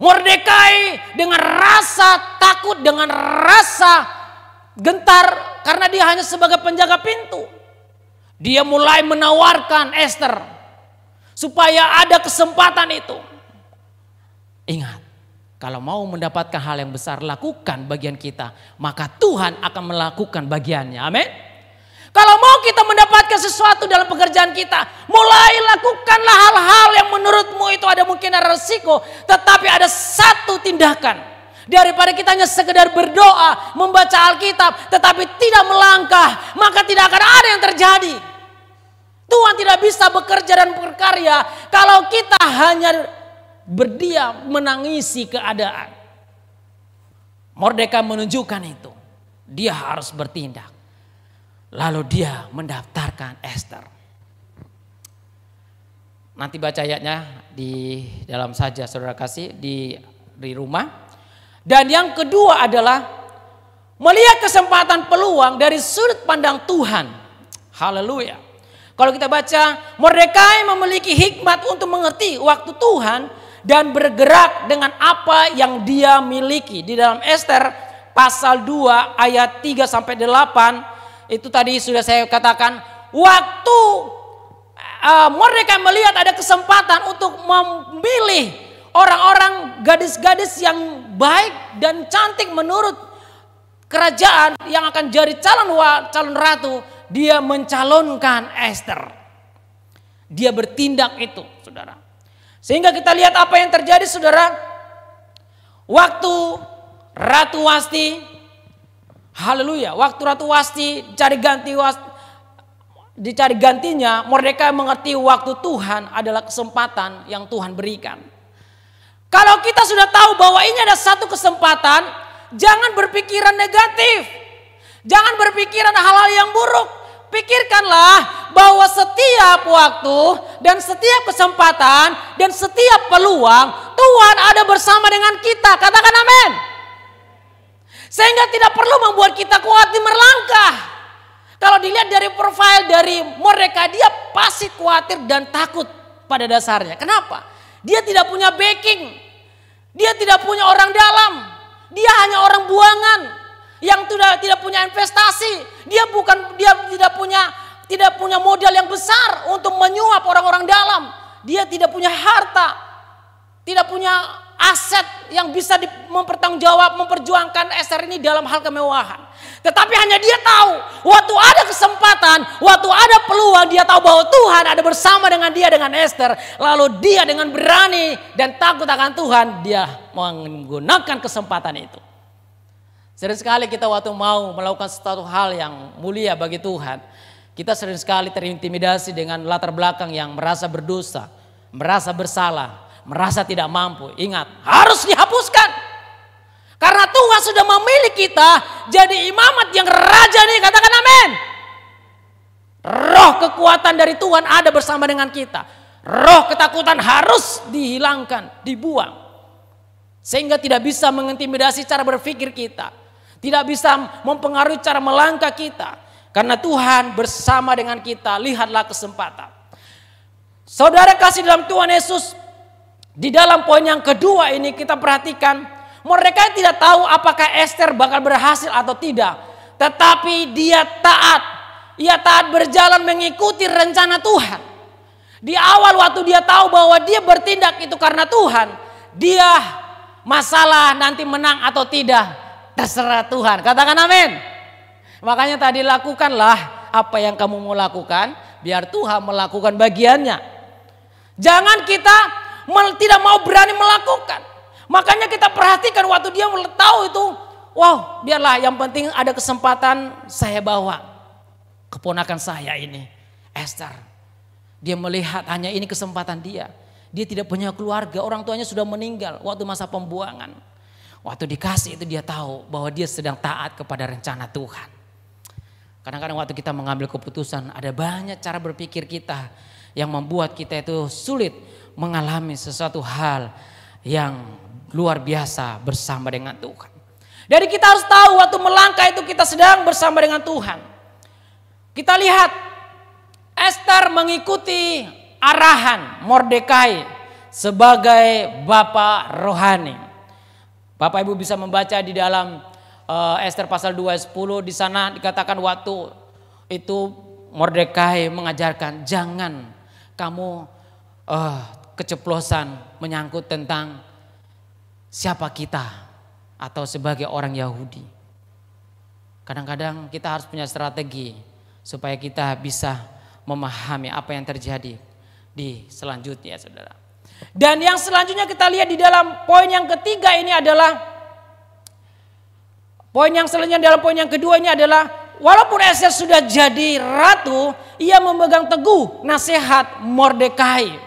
Mordekai dengan rasa takut, dengan rasa gentar karena dia hanya sebagai penjaga pintu. Dia mulai menawarkan Ester supaya ada kesempatan itu. Ingat, kalau mau mendapatkan hal yang besar, lakukan bagian kita, maka Tuhan akan melakukan bagiannya. Amin. Kalau mau kita mendapatkan sesuatu dalam pekerjaan kita, mulai lakukanlah hal-hal yang menurutmu itu ada mungkin ada resiko, tetapi ada satu tindakan. Daripada kita hanya sekedar berdoa, membaca Alkitab, tetapi tidak melangkah, maka tidak akan ada yang terjadi. Tuhan tidak bisa bekerja dan berkarya kalau kita hanya berdiam menangisi keadaan. Mordekai menunjukkan itu. Dia harus bertindak. Lalu dia mendaftarkan Ester. Nanti baca ayatnya di dalam saja saudara kasih di rumah. Dan yang kedua adalah melihat kesempatan peluang dari sudut pandang Tuhan. Haleluya. Kalau kita baca, Mordekai memiliki hikmat untuk mengerti waktu Tuhan dan bergerak dengan apa yang dia miliki. Di dalam Ester pasal 2 ayat 3 sampai 8 itu tadi sudah saya katakan, waktu Mordekai melihat ada kesempatan untuk memilih orang-orang gadis-gadis yang baik dan cantik menurut kerajaan yang akan jadi calon ratu, dia mencalonkan Ester. Dia bertindak itu, saudara. Sehingga kita lihat apa yang terjadi, saudara. Waktu Ratu Wasti, haleluya, waktu Ratu Wasti dicari gantinya, Mordekai mengerti waktu Tuhan adalah kesempatan yang Tuhan berikan. Kalau kita sudah tahu bahwa ini ada satu kesempatan, jangan berpikiran negatif. Jangan berpikiran hal-hal yang buruk. Pikirkanlah bahwa setiap waktu dan setiap kesempatan dan setiap peluang Tuhan ada bersama dengan kita. Katakan amin. Sehingga tidak perlu membuat kita khawatir melangkah. Kalau dilihat dari profil dari Mordekai, dia pasti khawatir dan takut pada dasarnya. Kenapa? Dia tidak punya backing. Dia tidak punya orang dalam. Dia hanya orang buangan yang tidak punya investasi. Dia tidak punya modal yang besar untuk menyuap orang-orang dalam. Dia tidak punya harta, tidak punya aset yang bisa mempertanggungjawab, memperjuangkan Ester ini dalam hal kemewahan. Tetapi hanya dia tahu, waktu ada kesempatan, waktu ada peluang, dia tahu bahwa Tuhan ada bersama dengan dia, dengan Ester. Lalu dia dengan berani dan takut akan Tuhan, dia menggunakan kesempatan itu. Sering sekali kita waktu mau melakukan suatu hal yang mulia bagi Tuhan, kita sering sekali terintimidasi dengan latar belakang yang merasa berdosa, merasa bersalah, merasa tidak mampu. Ingat, harus dihapuskan. Karena Tuhan sudah memilih kita jadi imamat yang raja nih, katakan amin. Roh kekuatan dari Tuhan ada bersama dengan kita. Roh ketakutan harus dihilangkan, dibuang. Sehingga tidak bisa mengintimidasi cara berpikir kita. Tidak bisa mempengaruhi cara melangkah kita. Karena Tuhan bersama dengan kita, lihatlah kesempatan. Saudara kasih dalam Tuhan Yesus, di dalam poin yang kedua ini kita perhatikan, Mordekai tidak tahu apakah Ester bakal berhasil atau tidak. Tetapi dia taat. Ia taat berjalan mengikuti rencana Tuhan. Di awal waktu dia tahu bahwa dia bertindak itu karena Tuhan. Dia masalah nanti menang atau tidak, terserah Tuhan. Katakan amin. Makanya tadi lakukanlah apa yang kamu mau lakukan, biar Tuhan melakukan bagiannya. Jangan kita tidak mau berani melakukan. Makanya kita perhatikan waktu dia tahu itu, wow, biarlah yang penting ada kesempatan saya bawa keponakan saya ini, Ester. Dia melihat hanya ini kesempatan dia. Dia tidak punya keluarga, orang tuanya sudah meninggal waktu masa pembuangan. Waktu dikasih itu dia tahu bahwa dia sedang taat kepada rencana Tuhan. Kadang-kadang waktu kita mengambil keputusan, ada banyak cara berpikir kita yang membuat kita itu sulit mengalami sesuatu hal yang luar biasa bersama dengan Tuhan. Jadi kita harus tahu waktu melangkah itu kita sedang bersama dengan Tuhan. Kita lihat Ester mengikuti arahan Mordekai sebagai bapak rohani. Bapak Ibu bisa membaca di dalam Ester pasal 2 ayat 10, di sana dikatakan waktu itu Mordekai mengajarkan jangan kamu keceplosan menyangkut tentang siapa kita atau sebagai orang Yahudi. Kadang-kadang kita harus punya strategi supaya kita bisa memahami apa yang terjadi di selanjutnya, saudara. Dan yang selanjutnya kita lihat di dalam poin yang ketiga ini adalah, poin yang selanjutnya dalam poin yang kedua ini adalah, walaupun Ester sudah jadi ratu, ia memegang teguh nasihat Mordekai.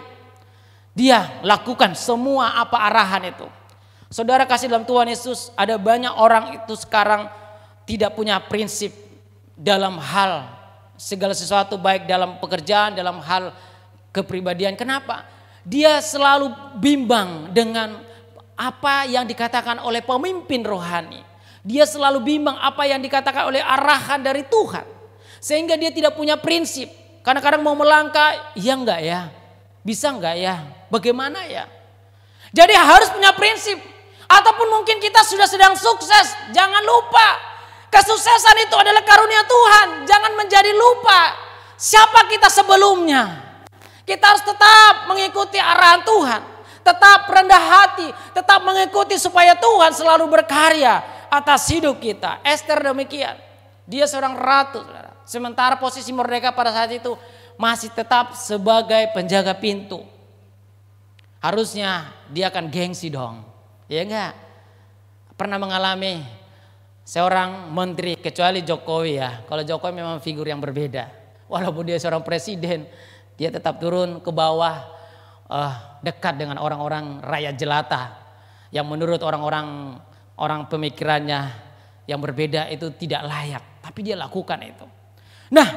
Dia lakukan semua apa arahan itu. Saudara kasih dalam Tuhan Yesus, ada banyak orang itu sekarang tidak punya prinsip dalam hal segala sesuatu, baik dalam pekerjaan, dalam hal kepribadian. Kenapa? Dia selalu bimbang dengan apa yang dikatakan oleh pemimpin rohani. Dia selalu bimbang apa yang dikatakan oleh arahan dari Tuhan. Sehingga dia tidak punya prinsip. Kadang-kadang mau melangkah, ya enggak ya? Bisa enggak ya? Bagaimana ya? Jadi harus punya prinsip. Ataupun mungkin kita sudah sedang sukses, jangan lupa kesuksesan itu adalah karunia Tuhan. Jangan menjadi lupa siapa kita sebelumnya. Kita harus tetap mengikuti arahan Tuhan, tetap rendah hati, tetap mengikuti supaya Tuhan selalu berkarya atas hidup kita. Ester demikian, dia seorang ratu, sementara posisi Mordekai pada saat itu masih tetap sebagai penjaga pintu. Harusnya dia akan gengsi dong. Ya enggak? Pernah mengalami seorang menteri, kecuali Jokowi ya. Kalau Jokowi memang figur yang berbeda. Walaupun dia seorang presiden, dia tetap turun ke bawah, dekat dengan orang-orang rakyat jelata. Yang menurut orang pemikirannya yang berbeda itu tidak layak. Tapi dia lakukan itu. Nah,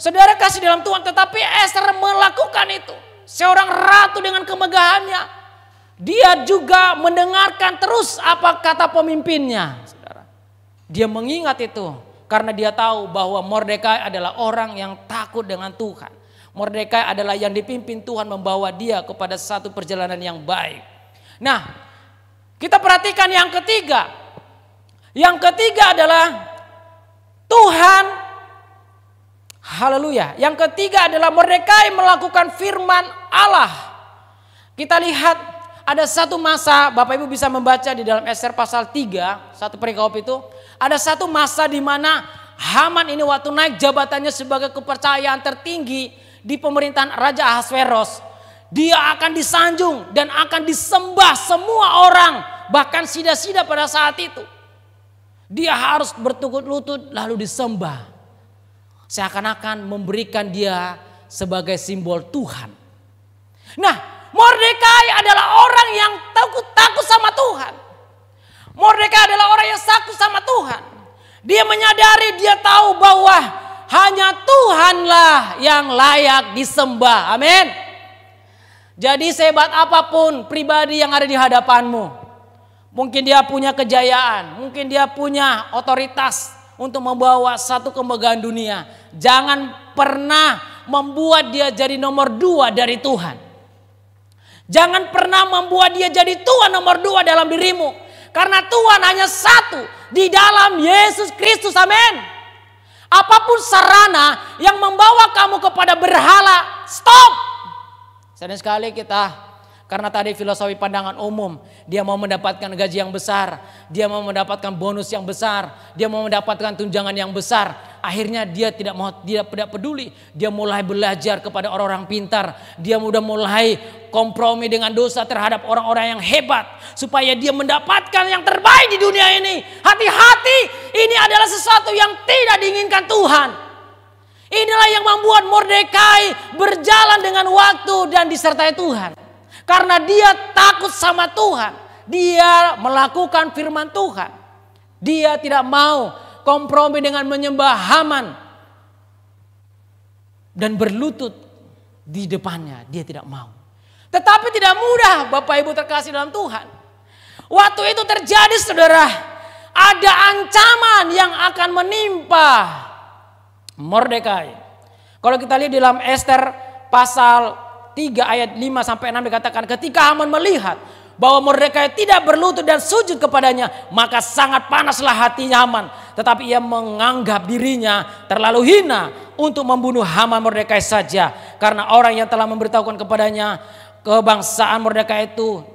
saudara kasih dalam Tuhan, tetapi Ester melakukan itu. Seorang ratu dengan kemegahannya. Dia juga mendengarkan terus apa kata pemimpinnya. Saudara. Dia mengingat itu karena dia tahu bahwa Mordekai adalah orang yang takut dengan Tuhan. Mordekai adalah yang dipimpin Tuhan membawa dia kepada satu perjalanan yang baik. Nah, kita perhatikan yang ketiga. Yang ketiga adalah Tuhan. Haleluya. Yang ketiga adalah Mordekai melakukan firman Allah. Kita lihat ada satu masa, Bapak Ibu bisa membaca di dalam Ester pasal 3, satu perikop itu. Ada satu masa di mana Haman ini waktu naik jabatannya sebagai kepercayaan tertinggi di pemerintahan Raja Ahasveros. Dia akan disanjung dan akan disembah semua orang, bahkan sida-sida pada saat itu. Dia harus bertukut lutut lalu disembah. Seakan-akan memberikan dia sebagai simbol Tuhan. Nah, Mordekai adalah orang yang takut sama Tuhan. Mordekai adalah orang yang takut sama Tuhan. Dia menyadari, dia tahu bahwa hanya Tuhanlah yang layak disembah. Amin. Jadi sehebat apapun pribadi yang ada di hadapanmu, mungkin dia punya kejayaan, mungkin dia punya otoritas untuk membawa satu kemegahan dunia, jangan pernah membuat dia jadi nomor 2 dari Tuhan. Jangan pernah membuat dia jadi Tuhan nomor 2 dalam dirimu. Karena Tuhan hanya satu di dalam Yesus Kristus. Amin. Apapun sarana yang membawa kamu kepada berhala, stop. Sayang sekali kita, karena tadi filosofi pandangan umum, dia mau mendapatkan gaji yang besar, dia mau mendapatkan bonus yang besar, dia mau mendapatkan tunjangan yang besar. Akhirnya dia tidak peduli. Dia mulai belajar kepada orang-orang pintar. Dia sudah mulai kompromi dengan dosa terhadap orang-orang yang hebat, supaya dia mendapatkan yang terbaik di dunia ini. Hati-hati, ini adalah sesuatu yang tidak diinginkan Tuhan. Inilah yang membuat Mordekai berjalan dengan waktu dan disertai Tuhan. Karena dia takut sama Tuhan. Dia melakukan firman Tuhan. Dia tidak mau kompromi dengan menyembah Haman. Dan berlutut di depannya. Dia tidak mau. Tetapi tidak mudah, Bapak Ibu terkasih dalam Tuhan. Waktu itu terjadi, saudara, ada ancaman yang akan menimpa Mordekai. Kalau kita lihat di dalam Ester pasal 3 ayat 5 sampai 6 dikatakan, ketika Haman melihat bahwa Mordekai tidak berlutut dan sujud kepadanya, maka sangat panaslah hatinya Haman. Tetapi ia menganggap dirinya terlalu hina untuk membunuh Haman Mordekai saja, karena orang yang telah memberitahukan kepadanya kebangsaan Mordekai itu.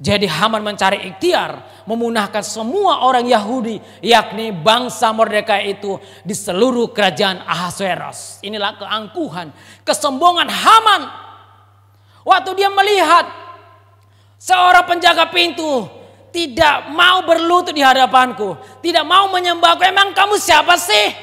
Jadi Haman mencari ikhtiar memunahkan semua orang Yahudi, yakni bangsa Mordekai itu di seluruh kerajaan Ahasveros. Inilah keangkuhan, kesombongan Haman. Waktu dia melihat seorang penjaga pintu tidak mau berlutut di hadapanku, tidak mau menyembahku, emang kamu siapa sih?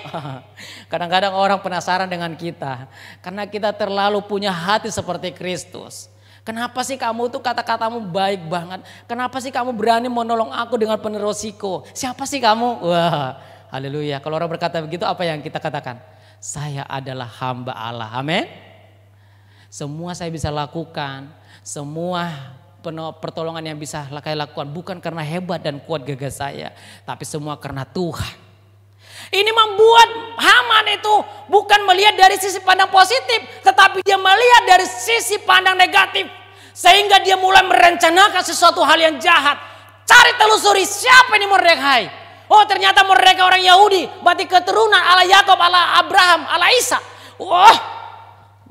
Kadang-kadang orang penasaran dengan kita, karena kita terlalu punya hati seperti Kristus. Kenapa sih kamu tuh kata-katamu baik banget? Kenapa sih kamu berani menolong aku dengan penuh resiko? Siapa sih kamu? Wah, haleluya. Kalau orang berkata begitu, apa yang kita katakan? Saya adalah hamba Allah. Amin. Semua saya bisa lakukan, semua pertolongan yang bisa saya lakukan bukan karena hebat dan kuat gagah saya, tapi semua karena Tuhan. Ini membuat Haman itu bukan melihat dari sisi pandang positif, tetapi dia melihat dari sisi pandang negatif. Sehingga dia mulai merencanakan sesuatu hal yang jahat. Cari telusuri siapa ini Mordekai. Oh, ternyata Mordekai orang Yahudi, berarti keturunan ala Yakob, ala Abraham, ala Ishak. Wah,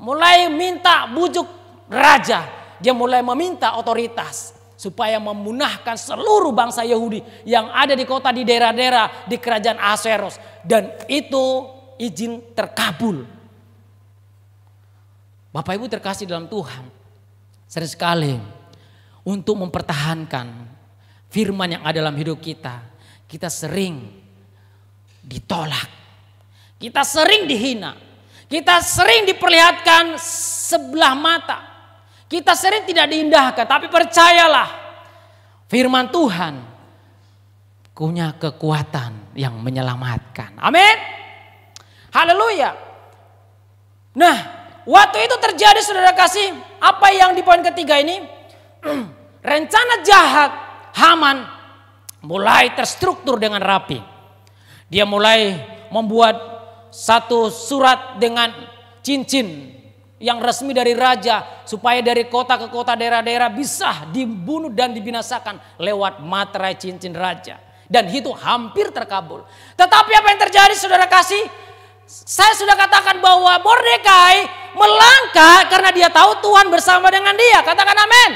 mulai minta bujuk raja. Dia mulai meminta otoritas supaya memunahkan seluruh bangsa Yahudi yang ada di kota, di daerah-daerah di kerajaan Ahasveros. Dan itu izin terkabul. Bapak Ibu terkasih dalam Tuhan, sering sekali untuk mempertahankan firman yang ada dalam hidup kita, kita sering ditolak, kita sering dihina, kita sering diperlihatkan sebelah mata, kita sering tidak diindahkan. Tapi percayalah, firman Tuhan punya kekuatan yang menyelamatkan. Amin. Haleluya. Nah, waktu itu terjadi, saudara kasih, apa yang di poin ketiga ini? Rencana jahat Haman mulai terstruktur dengan rapi. Dia mulai membuat satu surat dengan cincin yang resmi dari raja, supaya dari kota ke kota, daerah-daerah bisa dibunuh dan dibinasakan lewat materai cincin raja. Dan itu hampir terkabul. Tetapi apa yang terjadi, saudara kasih? Saya sudah katakan bahwa Mordekai melangkah karena dia tahu Tuhan bersama dengan dia. Katakan amin.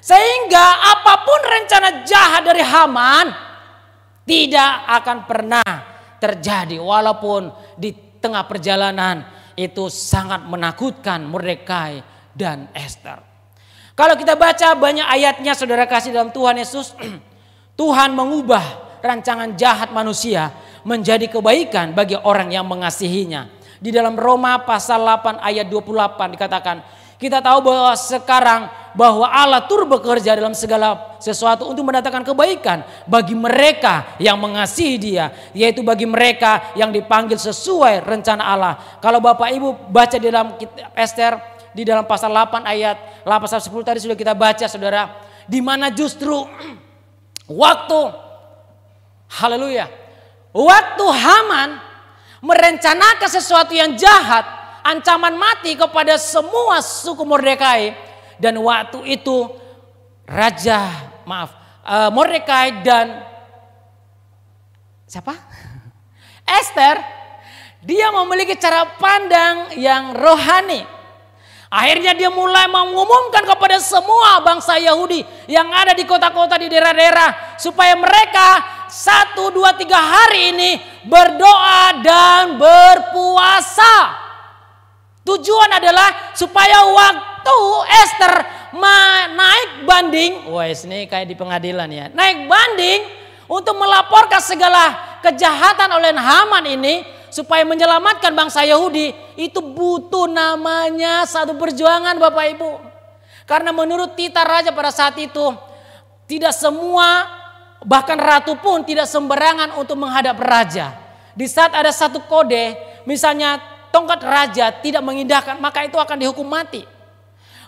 Sehingga apapun rencana jahat dari Haman tidak akan pernah terjadi. Walaupun di tengah perjalanan itu sangat menakutkan Mordekai dan Ester. Kalau kita baca banyak ayatnya saudara kasih dalam Tuhan Yesus, Tuhan mengubah rancangan jahat manusia menjadi kebaikan bagi orang yang mengasihinya. Di dalam Roma pasal 8 ayat 28 dikatakan, kita tahu bahwa sekarang bahwa Allah turut bekerja dalam segala sesuatu untuk mendatangkan kebaikan bagi mereka yang mengasihi Dia, yaitu bagi mereka yang dipanggil sesuai rencana Allah. Kalau Bapak Ibu baca di dalam kitab Ester di dalam pasal 8 ayat 8 pasal 10 tadi sudah kita baca saudara, di mana justru waktu haleluya, waktu Haman merencanakan sesuatu yang jahat, ancaman mati kepada semua suku Mordekai, dan waktu itu Mordekai dan siapa? Ester, dia memiliki cara pandang yang rohani. Akhirnya dia mulai mengumumkan kepada semua bangsa Yahudi yang ada di kota-kota di daerah-daerah supaya mereka 1, 2, 3 hari ini berdoa dan berpuasa. Tujuan adalah supaya waktu Ester naik banding, wes ini kayak di pengadilan ya, naik banding untuk melaporkan segala kejahatan oleh Haman ini supaya menyelamatkan bangsa Yahudi, itu butuh namanya satu perjuangan Bapak Ibu. Karena menurut titah raja pada saat itu, tidak semua bahkan ratu pun tidak sembarangan untuk menghadap raja. Di saat ada satu kode, misalnya tongkat raja tidak mengindahkan, maka itu akan dihukum mati.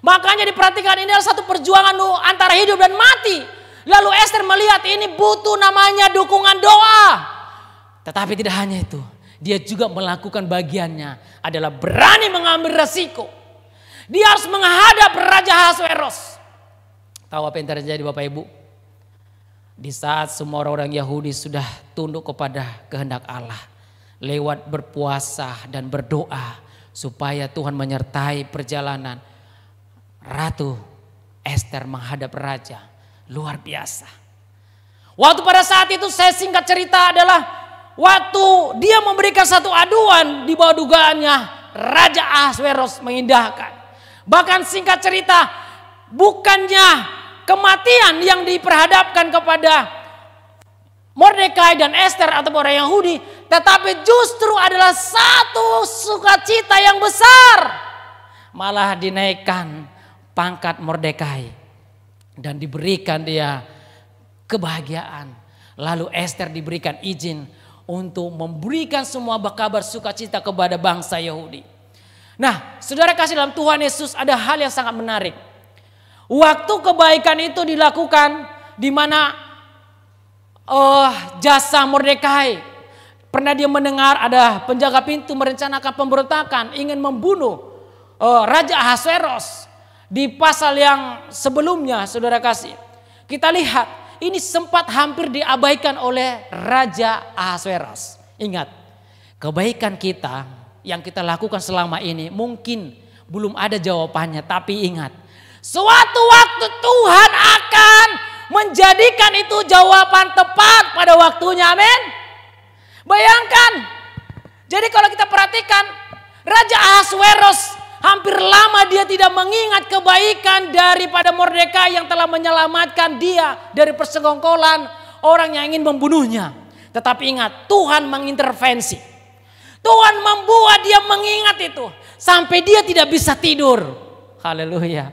Makanya diperhatikan ini adalah satu perjuangan antara hidup dan mati. Lalu Ester melihat ini butuh namanya dukungan doa. Tetapi tidak hanya itu, dia juga melakukan bagiannya adalah berani mengambil resiko. Dia harus menghadap Raja Ahasweros. Tahu apa yang terjadi Bapak Ibu? Di saat semua orang Yahudi sudah tunduk kepada kehendak Allah, lewat berpuasa dan berdoa supaya Tuhan menyertai perjalanan, Ratu Ester menghadap raja. Luar biasa. Waktu pada saat itu, saya singkat cerita adalah waktu dia memberikan satu aduan, di bawah dugaannya Raja Ahasweros mengindahkan. Bahkan singkat cerita, bukannya kematian yang diperhadapkan kepada Mordekai dan Ester atau orang Yahudi, tetapi justru adalah satu sukacita yang besar. Malah dinaikkan pangkat Mordekai dan diberikan dia kebahagiaan. Lalu Ester diberikan izin untuk memberikan semua kabar sukacita kepada bangsa Yahudi. Nah, saudara kasih dalam Tuhan Yesus, ada hal yang sangat menarik. Waktu kebaikan itu dilakukan di mana jasa Mordekai, pernah dia mendengar ada penjaga pintu merencanakan pemberontakan, ingin membunuh Raja Ahasweros. Di pasal yang sebelumnya saudara kasih, kita lihat ini sempat hampir diabaikan oleh Raja Ahasweros. Ingat, kebaikan kita yang kita lakukan selama ini mungkin belum ada jawabannya, tapi ingat, suatu waktu Tuhan akan menjadikan itu jawaban tepat pada waktunya. Amin. Bayangkan, jadi kalau kita perhatikan, Raja Ahasweros hampir lama dia tidak mengingat kebaikan daripada Mordekai yang telah menyelamatkan dia dari persekongkolan orang yang ingin membunuhnya. Tetapi ingat, Tuhan mengintervensi. Tuhan membuat dia mengingat itu sampai dia tidak bisa tidur. Haleluya.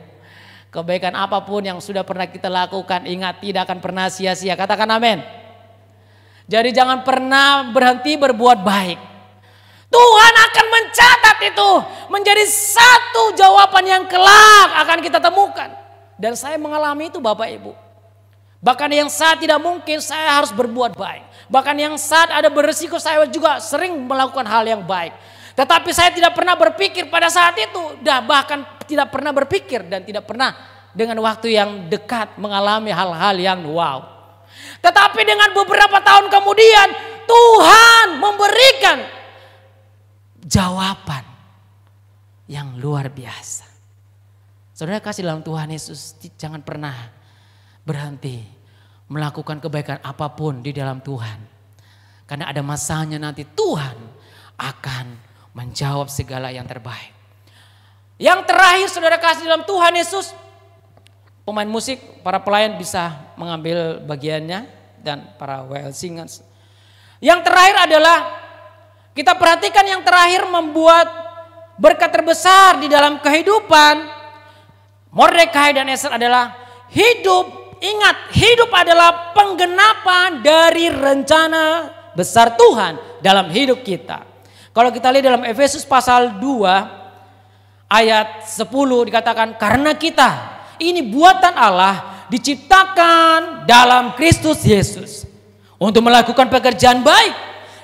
Kebaikan apapun yang sudah pernah kita lakukan, ingat tidak akan pernah sia-sia. Katakan amin. Jadi jangan pernah berhenti berbuat baik. Tuhan akan mencatat itu menjadi satu jawaban yang kelak akan kita temukan. Dan saya mengalami itu Bapak Ibu. Bahkan yang saat tidak mungkin saya harus berbuat baik. Bahkan yang saat ada beresiko saya juga sering melakukan hal yang baik. Tetapi saya tidak pernah berpikir pada saat itu. Bahkan tidak pernah berpikir dan tidak pernah dengan waktu yang dekat mengalami hal-hal yang wow. Tetapi dengan beberapa tahun kemudian Tuhan memberikan jawaban yang luar biasa. Saudara kasih dalam Tuhan Yesus, jangan pernah berhenti melakukan kebaikan apapun di dalam Tuhan. Karena ada masanya nanti Tuhan akan menjawab segala yang terbaik. Yang terakhir saudara kasih dalam Tuhan Yesus, pemain musik, para pelayan bisa mengambil bagiannya dan para WL singers. Yang terakhir adalah kita perhatikan yang terakhir membuat berkat terbesar di dalam kehidupan Mordekai dan Ester adalah hidup. Ingat, hidup adalah penggenapan dari rencana besar Tuhan dalam hidup kita. Kalau kita lihat dalam Efesus pasal 2 ayat 10 dikatakan, karena kita ini buatan Allah diciptakan dalam Kristus Yesus untuk melakukan pekerjaan baik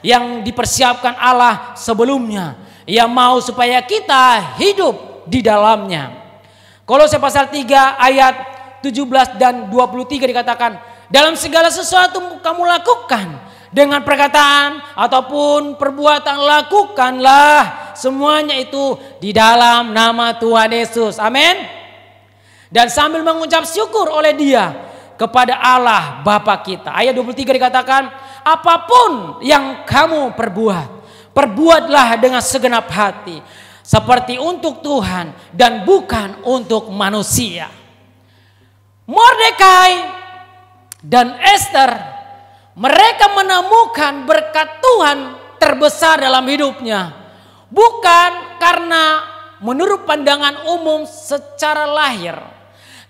yang dipersiapkan Allah sebelumnya. Ia mau supaya kita hidup di dalamnya. Kolose pasal 3 ayat 17 dan 23 dikatakan, dalam segala sesuatu kamu lakukan dengan perkataan ataupun perbuatan, lakukanlah semuanya itu di dalam nama Tuhan Yesus. Amin. Dan sambil mengucap syukur oleh Dia kepada Allah Bapa kita. Ayat 23 dikatakan, apapun yang kamu perbuat, perbuatlah dengan segenap hati, seperti untuk Tuhan dan bukan untuk manusia. Mordekai dan Ester, mereka menemukan berkat Tuhan terbesar dalam hidupnya. Bukan karena menurut pandangan umum secara lahir,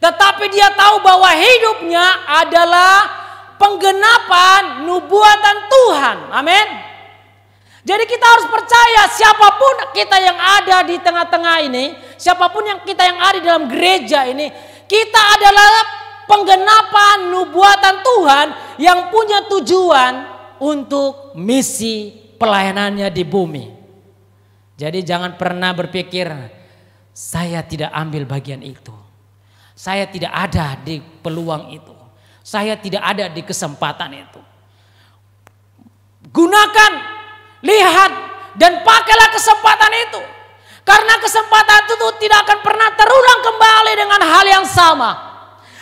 tetapi dia tahu bahwa hidupnya adalah penggenapan nubuatan Tuhan. Amin. Jadi kita harus percaya siapapun kita yang ada di tengah-tengah ini, siapapun yang kita yang ada di dalam gereja ini, kita adalah penggenapan nubuatan Tuhan yang punya tujuan untuk misi pelayanannya di bumi. Jadi jangan pernah berpikir saya tidak ambil bagian itu. Saya tidak ada di peluang itu. Saya tidak ada di kesempatan itu. Gunakan, lihat dan pakailah kesempatan itu. Karena kesempatan itu tidak akan pernah terulang kembali dengan hal yang sama.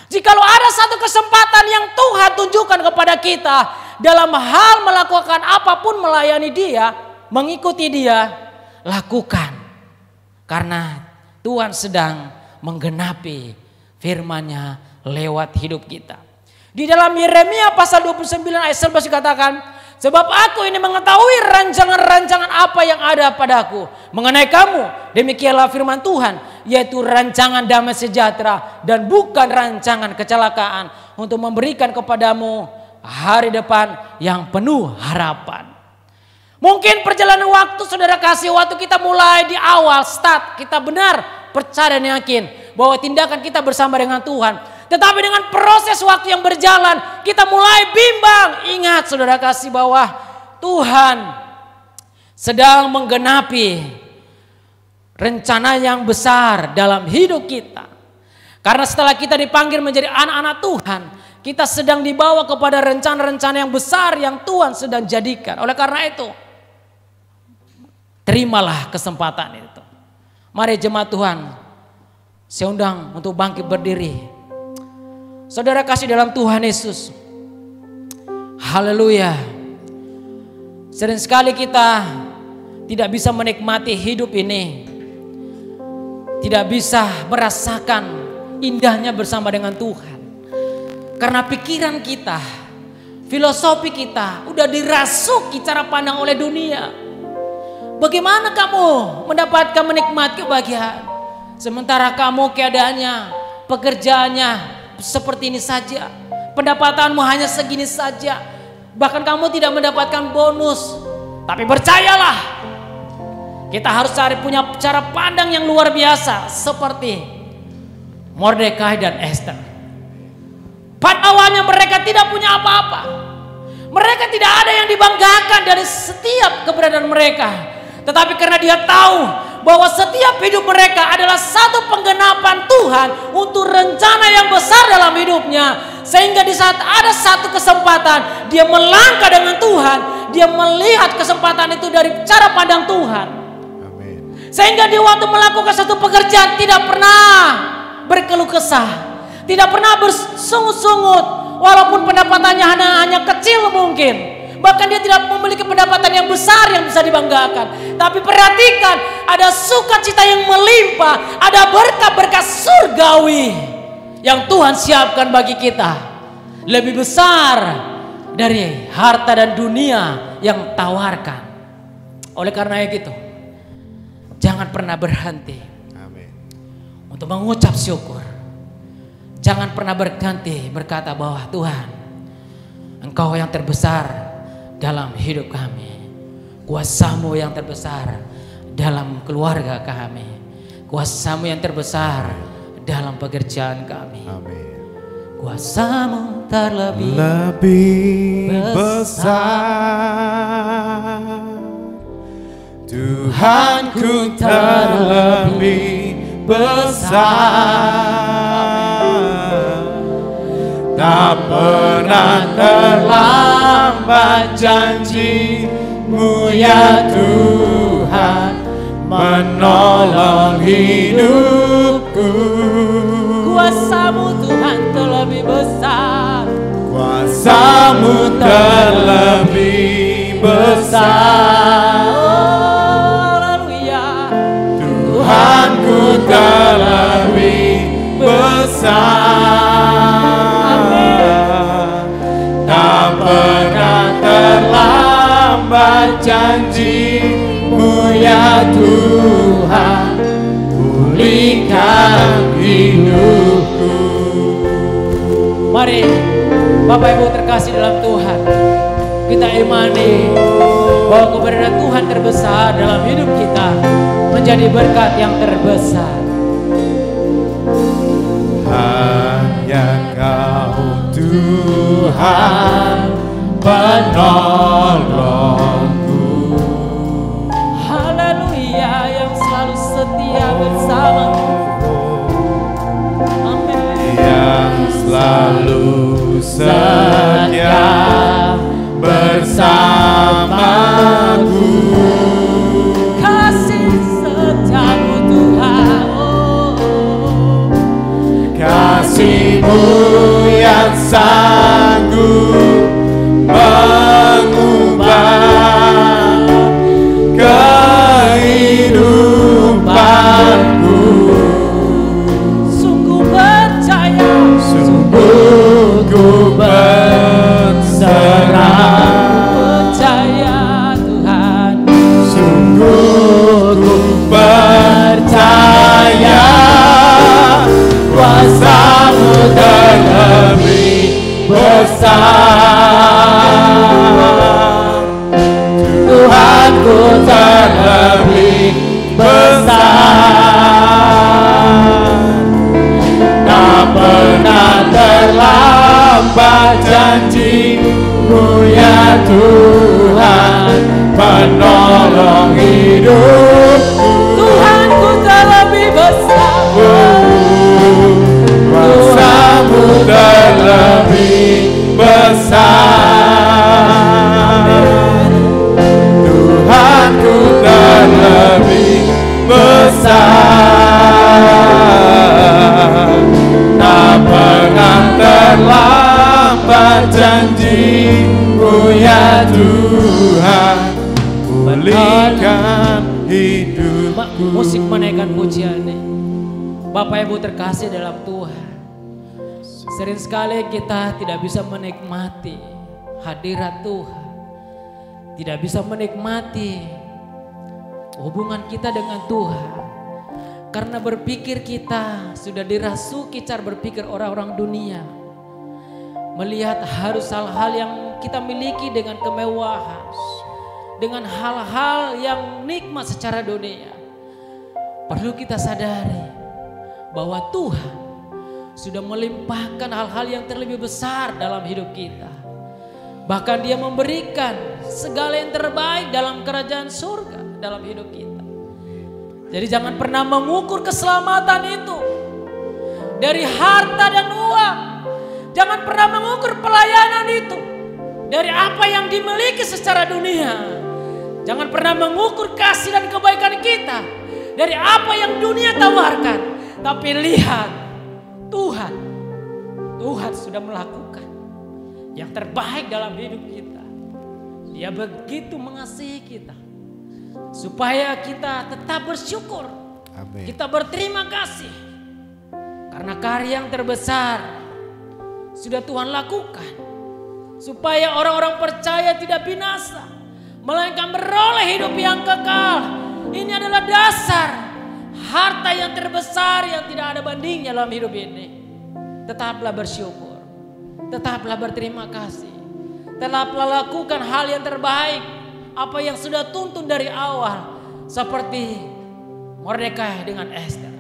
Jikalau ada satu kesempatan yang Tuhan tunjukkan kepada kita dalam hal melakukan apapun, melayani Dia, mengikuti Dia, lakukan. Karena Tuhan sedang menggenapi firman-Nya lewat hidup kita. Di dalam Yeremia pasal 29 ayat 11 dikatakan, sebab aku ini mengetahui rancangan-rancangan apa yang ada padaku mengenai kamu. Demikianlah firman Tuhan, yaitu rancangan damai sejahtera dan bukan rancangan kecelakaan, untuk memberikan kepadamu hari depan yang penuh harapan. Mungkin perjalanan waktu saudara kasih, waktu kita mulai di awal start, kita benar percaya dan yakin bahwa tindakan kita bersama dengan Tuhan. Tetapi dengan proses waktu yang berjalan, kita mulai bimbang. Ingat saudara kasih bahwa Tuhan sedang menggenapi rencana yang besar dalam hidup kita. Karena setelah kita dipanggil menjadi anak-anak Tuhan, kita sedang dibawa kepada rencana-rencana yang besar yang Tuhan sedang jadikan. Oleh karena itu, terimalah kesempatan itu. Mari jemaat Tuhan, saya undang untuk bangkit berdiri. Saudara kasih dalam Tuhan Yesus. Haleluya. Sering sekali kita tidak bisa menikmati hidup ini, tidak bisa merasakan indahnya bersama dengan Tuhan. Karena pikiran kita, filosofi kita udah dirasuki cara pandang oleh dunia. Bagaimana kamu mendapatkan menikmati kebahagiaan, sementara kamu keadaannya, pekerjaannya seperti ini saja, pendapatanmu hanya segini saja, bahkan kamu tidak mendapatkan bonus. Tapi percayalah, kita harus punya cara pandang yang luar biasa seperti Mordekai dan Ester. Pada awalnya mereka tidak punya apa-apa, mereka tidak ada yang dibanggakan dari setiap keberadaan mereka. Tetapi karena dia tahu bahwa setiap hidup mereka adalah satu penggenapan Tuhan untuk rencana yang besar dalam hidupnya, sehingga di saat ada satu kesempatan dia melangkah dengan Tuhan, dia melihat kesempatan itu dari cara pandang Tuhan. Amin. Sehingga di waktu melakukan satu pekerjaan tidak pernah berkeluh kesah, tidak pernah bersungut-sungut, walaupun pendapatannya hanya kecil mungkin. Bahkan dia tidak memiliki pendapatan yang besar yang bisa dibanggakan. Tapi perhatikan, ada sukacita yang melimpah, ada berkah-berkah surgawi yang Tuhan siapkan bagi kita. Lebih besar dari harta dan dunia yang tawarkan. Oleh karena itu, jangan pernah berhenti untuk mengucap syukur. Jangan pernah berhenti berkata bahwa Tuhan, Engkau yang terbesar dalam hidup kami. Kuasa-Mu yang terbesar dalam keluarga kami. Kuasa-Mu yang terbesar dalam pekerjaan kami. Amin. Kuasa-Mu terlebih besar. Tuhanku terlebih besar. Tak pernah terlambat janji-Mu ya Tuhan, menolong hidupku. Kuasa-Mu Tuhan terlebih besar. Kuasa-Mu terlebih besar. Haleluya. Tuhanku terlebih besar. Tak pernah terlambat janji-Mu ya Tuhan, pulihkan hidupku. Mari Bapak Ibu terkasih dalam Tuhan, kita imani bahwa keberadaan Tuhan terbesar dalam hidup kita menjadi berkat yang terbesar. Hanya Kau Tuhan penolongku. Haleluya, yang selalu setia bersamaku. Amin. Yang selalu setia bersamaku. Kasih setiamu Tuhan, Kasih-Mu yang sanggup mengubah kehidupanku. sungguh percaya, Sungguh ku berserah. percaya Tuhan. Sungguh ku percaya, kuasa-Mu terlebih besar. Tuhanku terlebih besar. Tak pernah terlambat janji-Mu ya Tuhan, penolong hidupku. Tuhanku terlebih besar. Kuasa-Mu terlebih besar. Tuhanku terlebih besar. Tak pernah terlambat janji-Mu ya Tuhan, pulihkan hidupku. Musik menaikkan pujiannya. Bapak Ibu terkasih dalam Tuhan, sering sekali kita tidak bisa menikmati hadirat Tuhan, tidak bisa menikmati hubungan kita dengan Tuhan, karena berpikir kita sudah dirasuki cara berpikir orang-orang dunia, melihat harus hal-hal yang kita miliki dengan kemewahan, dengan hal-hal yang nikmat secara dunia. Perlu kita sadari bahwa Tuhan sudah melimpahkan hal-hal yang terlebih besar dalam hidup kita. Bahkan Dia memberikan segala yang terbaik dalam kerajaan surga dalam hidup kita. Jadi jangan pernah mengukur keselamatan itu dari harta dan uang. Jangan pernah mengukur pelayanan itu dari apa yang dimiliki secara dunia. Jangan pernah mengukur kasih dan kebaikan kita dari apa yang dunia tawarkan. Tapi lihat Tuhan sudah melakukan yang terbaik dalam hidup kita. Dia begitu mengasihi kita supaya kita tetap bersyukur. Amin. Kita berterima kasih karena karya yang terbesar sudah Tuhan lakukan supaya orang-orang percaya tidak binasa, melainkan beroleh hidup yang kekal. Ini adalah dasar harta yang terbesar yang tidak ada bandingnya dalam hidup ini. Tetaplah bersyukur, tetaplah berterima kasih, tetaplah lakukan hal yang terbaik, apa yang sudah tuntun dari awal. Seperti Mordekai dengan Esther,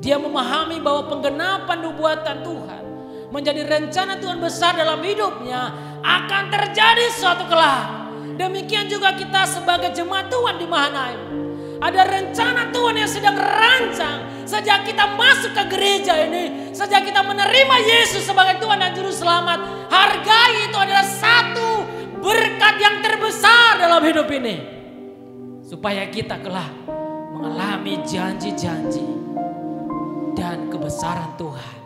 dia memahami bahwa penggenapan nubuatan Tuhan menjadi rencana Tuhan besar dalam hidupnya akan terjadi suatu kelak. Demikian juga kita sebagai jemaat Tuhan di Mahanaim. Ada rencana Tuhan yang sedang rancang sejak kita masuk ke gereja ini, sejak kita menerima Yesus sebagai Tuhan dan Juru Selamat. Hargai itu adalah satu berkat yang terbesar dalam hidup ini, supaya kita kelak mengalami janji-janji dan kebesaran Tuhan.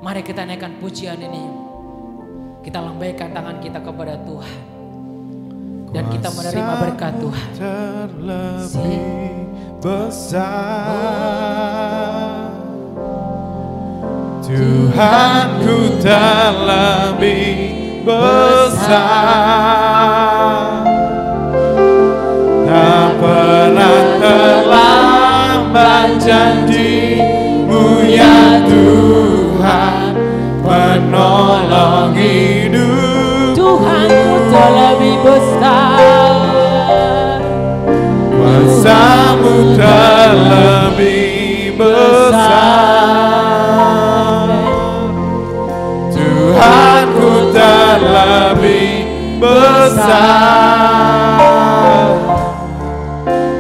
Mari kita naikkan pujian ini, kita lambaikan tangan kita kepada Tuhan. Dan kita menerima berkat Tuhan. Terlebih besar, Tuhanku terlebih besar, tak pernah terlambat janji-Mu ya Tuhan, penolong hidup. Tuhanku terlebih besar, kuasa-Mu terlebih besar, Tuhanku terlebih besar,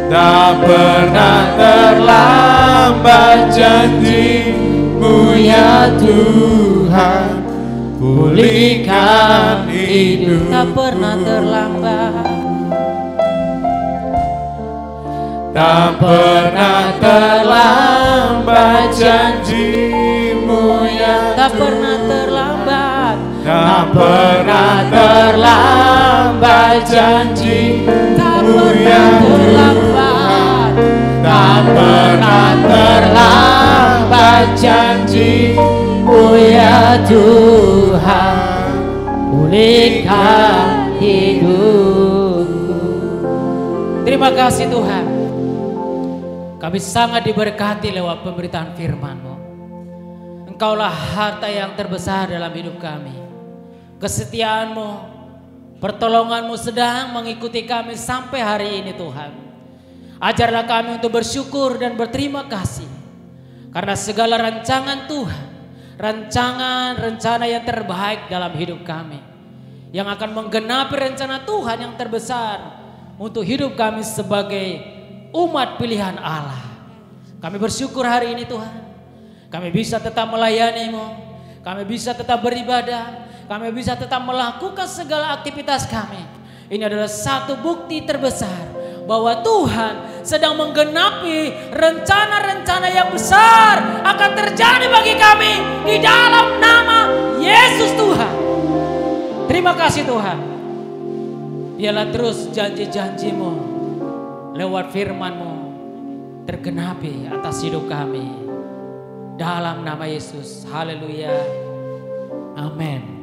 tak pernah terlambat janji-Mu ya Tuhan, pulihkan hidup. tak pernah terlambat, tak pernah terlambat janji-Mu ya tak pernah terlambat, tak pernah terlambat janji-Mu ya Tuhan, tak pernah terlambat janji-Mu ya Tuhan, pulihkan hidupku. Terima kasih Tuhan, kami sangat diberkati lewat pemberitaan firman-Mu. Engkaulah harta yang terbesar dalam hidup kami. Kesetiaan-Mu, pertolongan-Mu sedang mengikuti kami sampai hari ini Tuhan. Ajarlah kami untuk bersyukur dan berterima kasih karena segala rancangan Tuhan, rancangan-rencana yang terbaik dalam hidup kami, yang akan menggenapi rencana Tuhan yang terbesar untuk hidup kami sebagai umat pilihan Allah. Kami bersyukur hari ini Tuhan, kami bisa tetap melayani-Mu, kami bisa tetap beribadah, kami bisa tetap melakukan segala aktivitas kami. Ini adalah satu bukti terbesar bahwa Tuhan sedang menggenapi rencana-rencana yang besar akan terjadi bagi kami di dalam nama Yesus Tuhan. Terima kasih Tuhan. Biarlah terus janji-janji-Mu lewat firman-Mu tergenapi atas hidup kami. Dalam nama Yesus. Haleluya. Amin.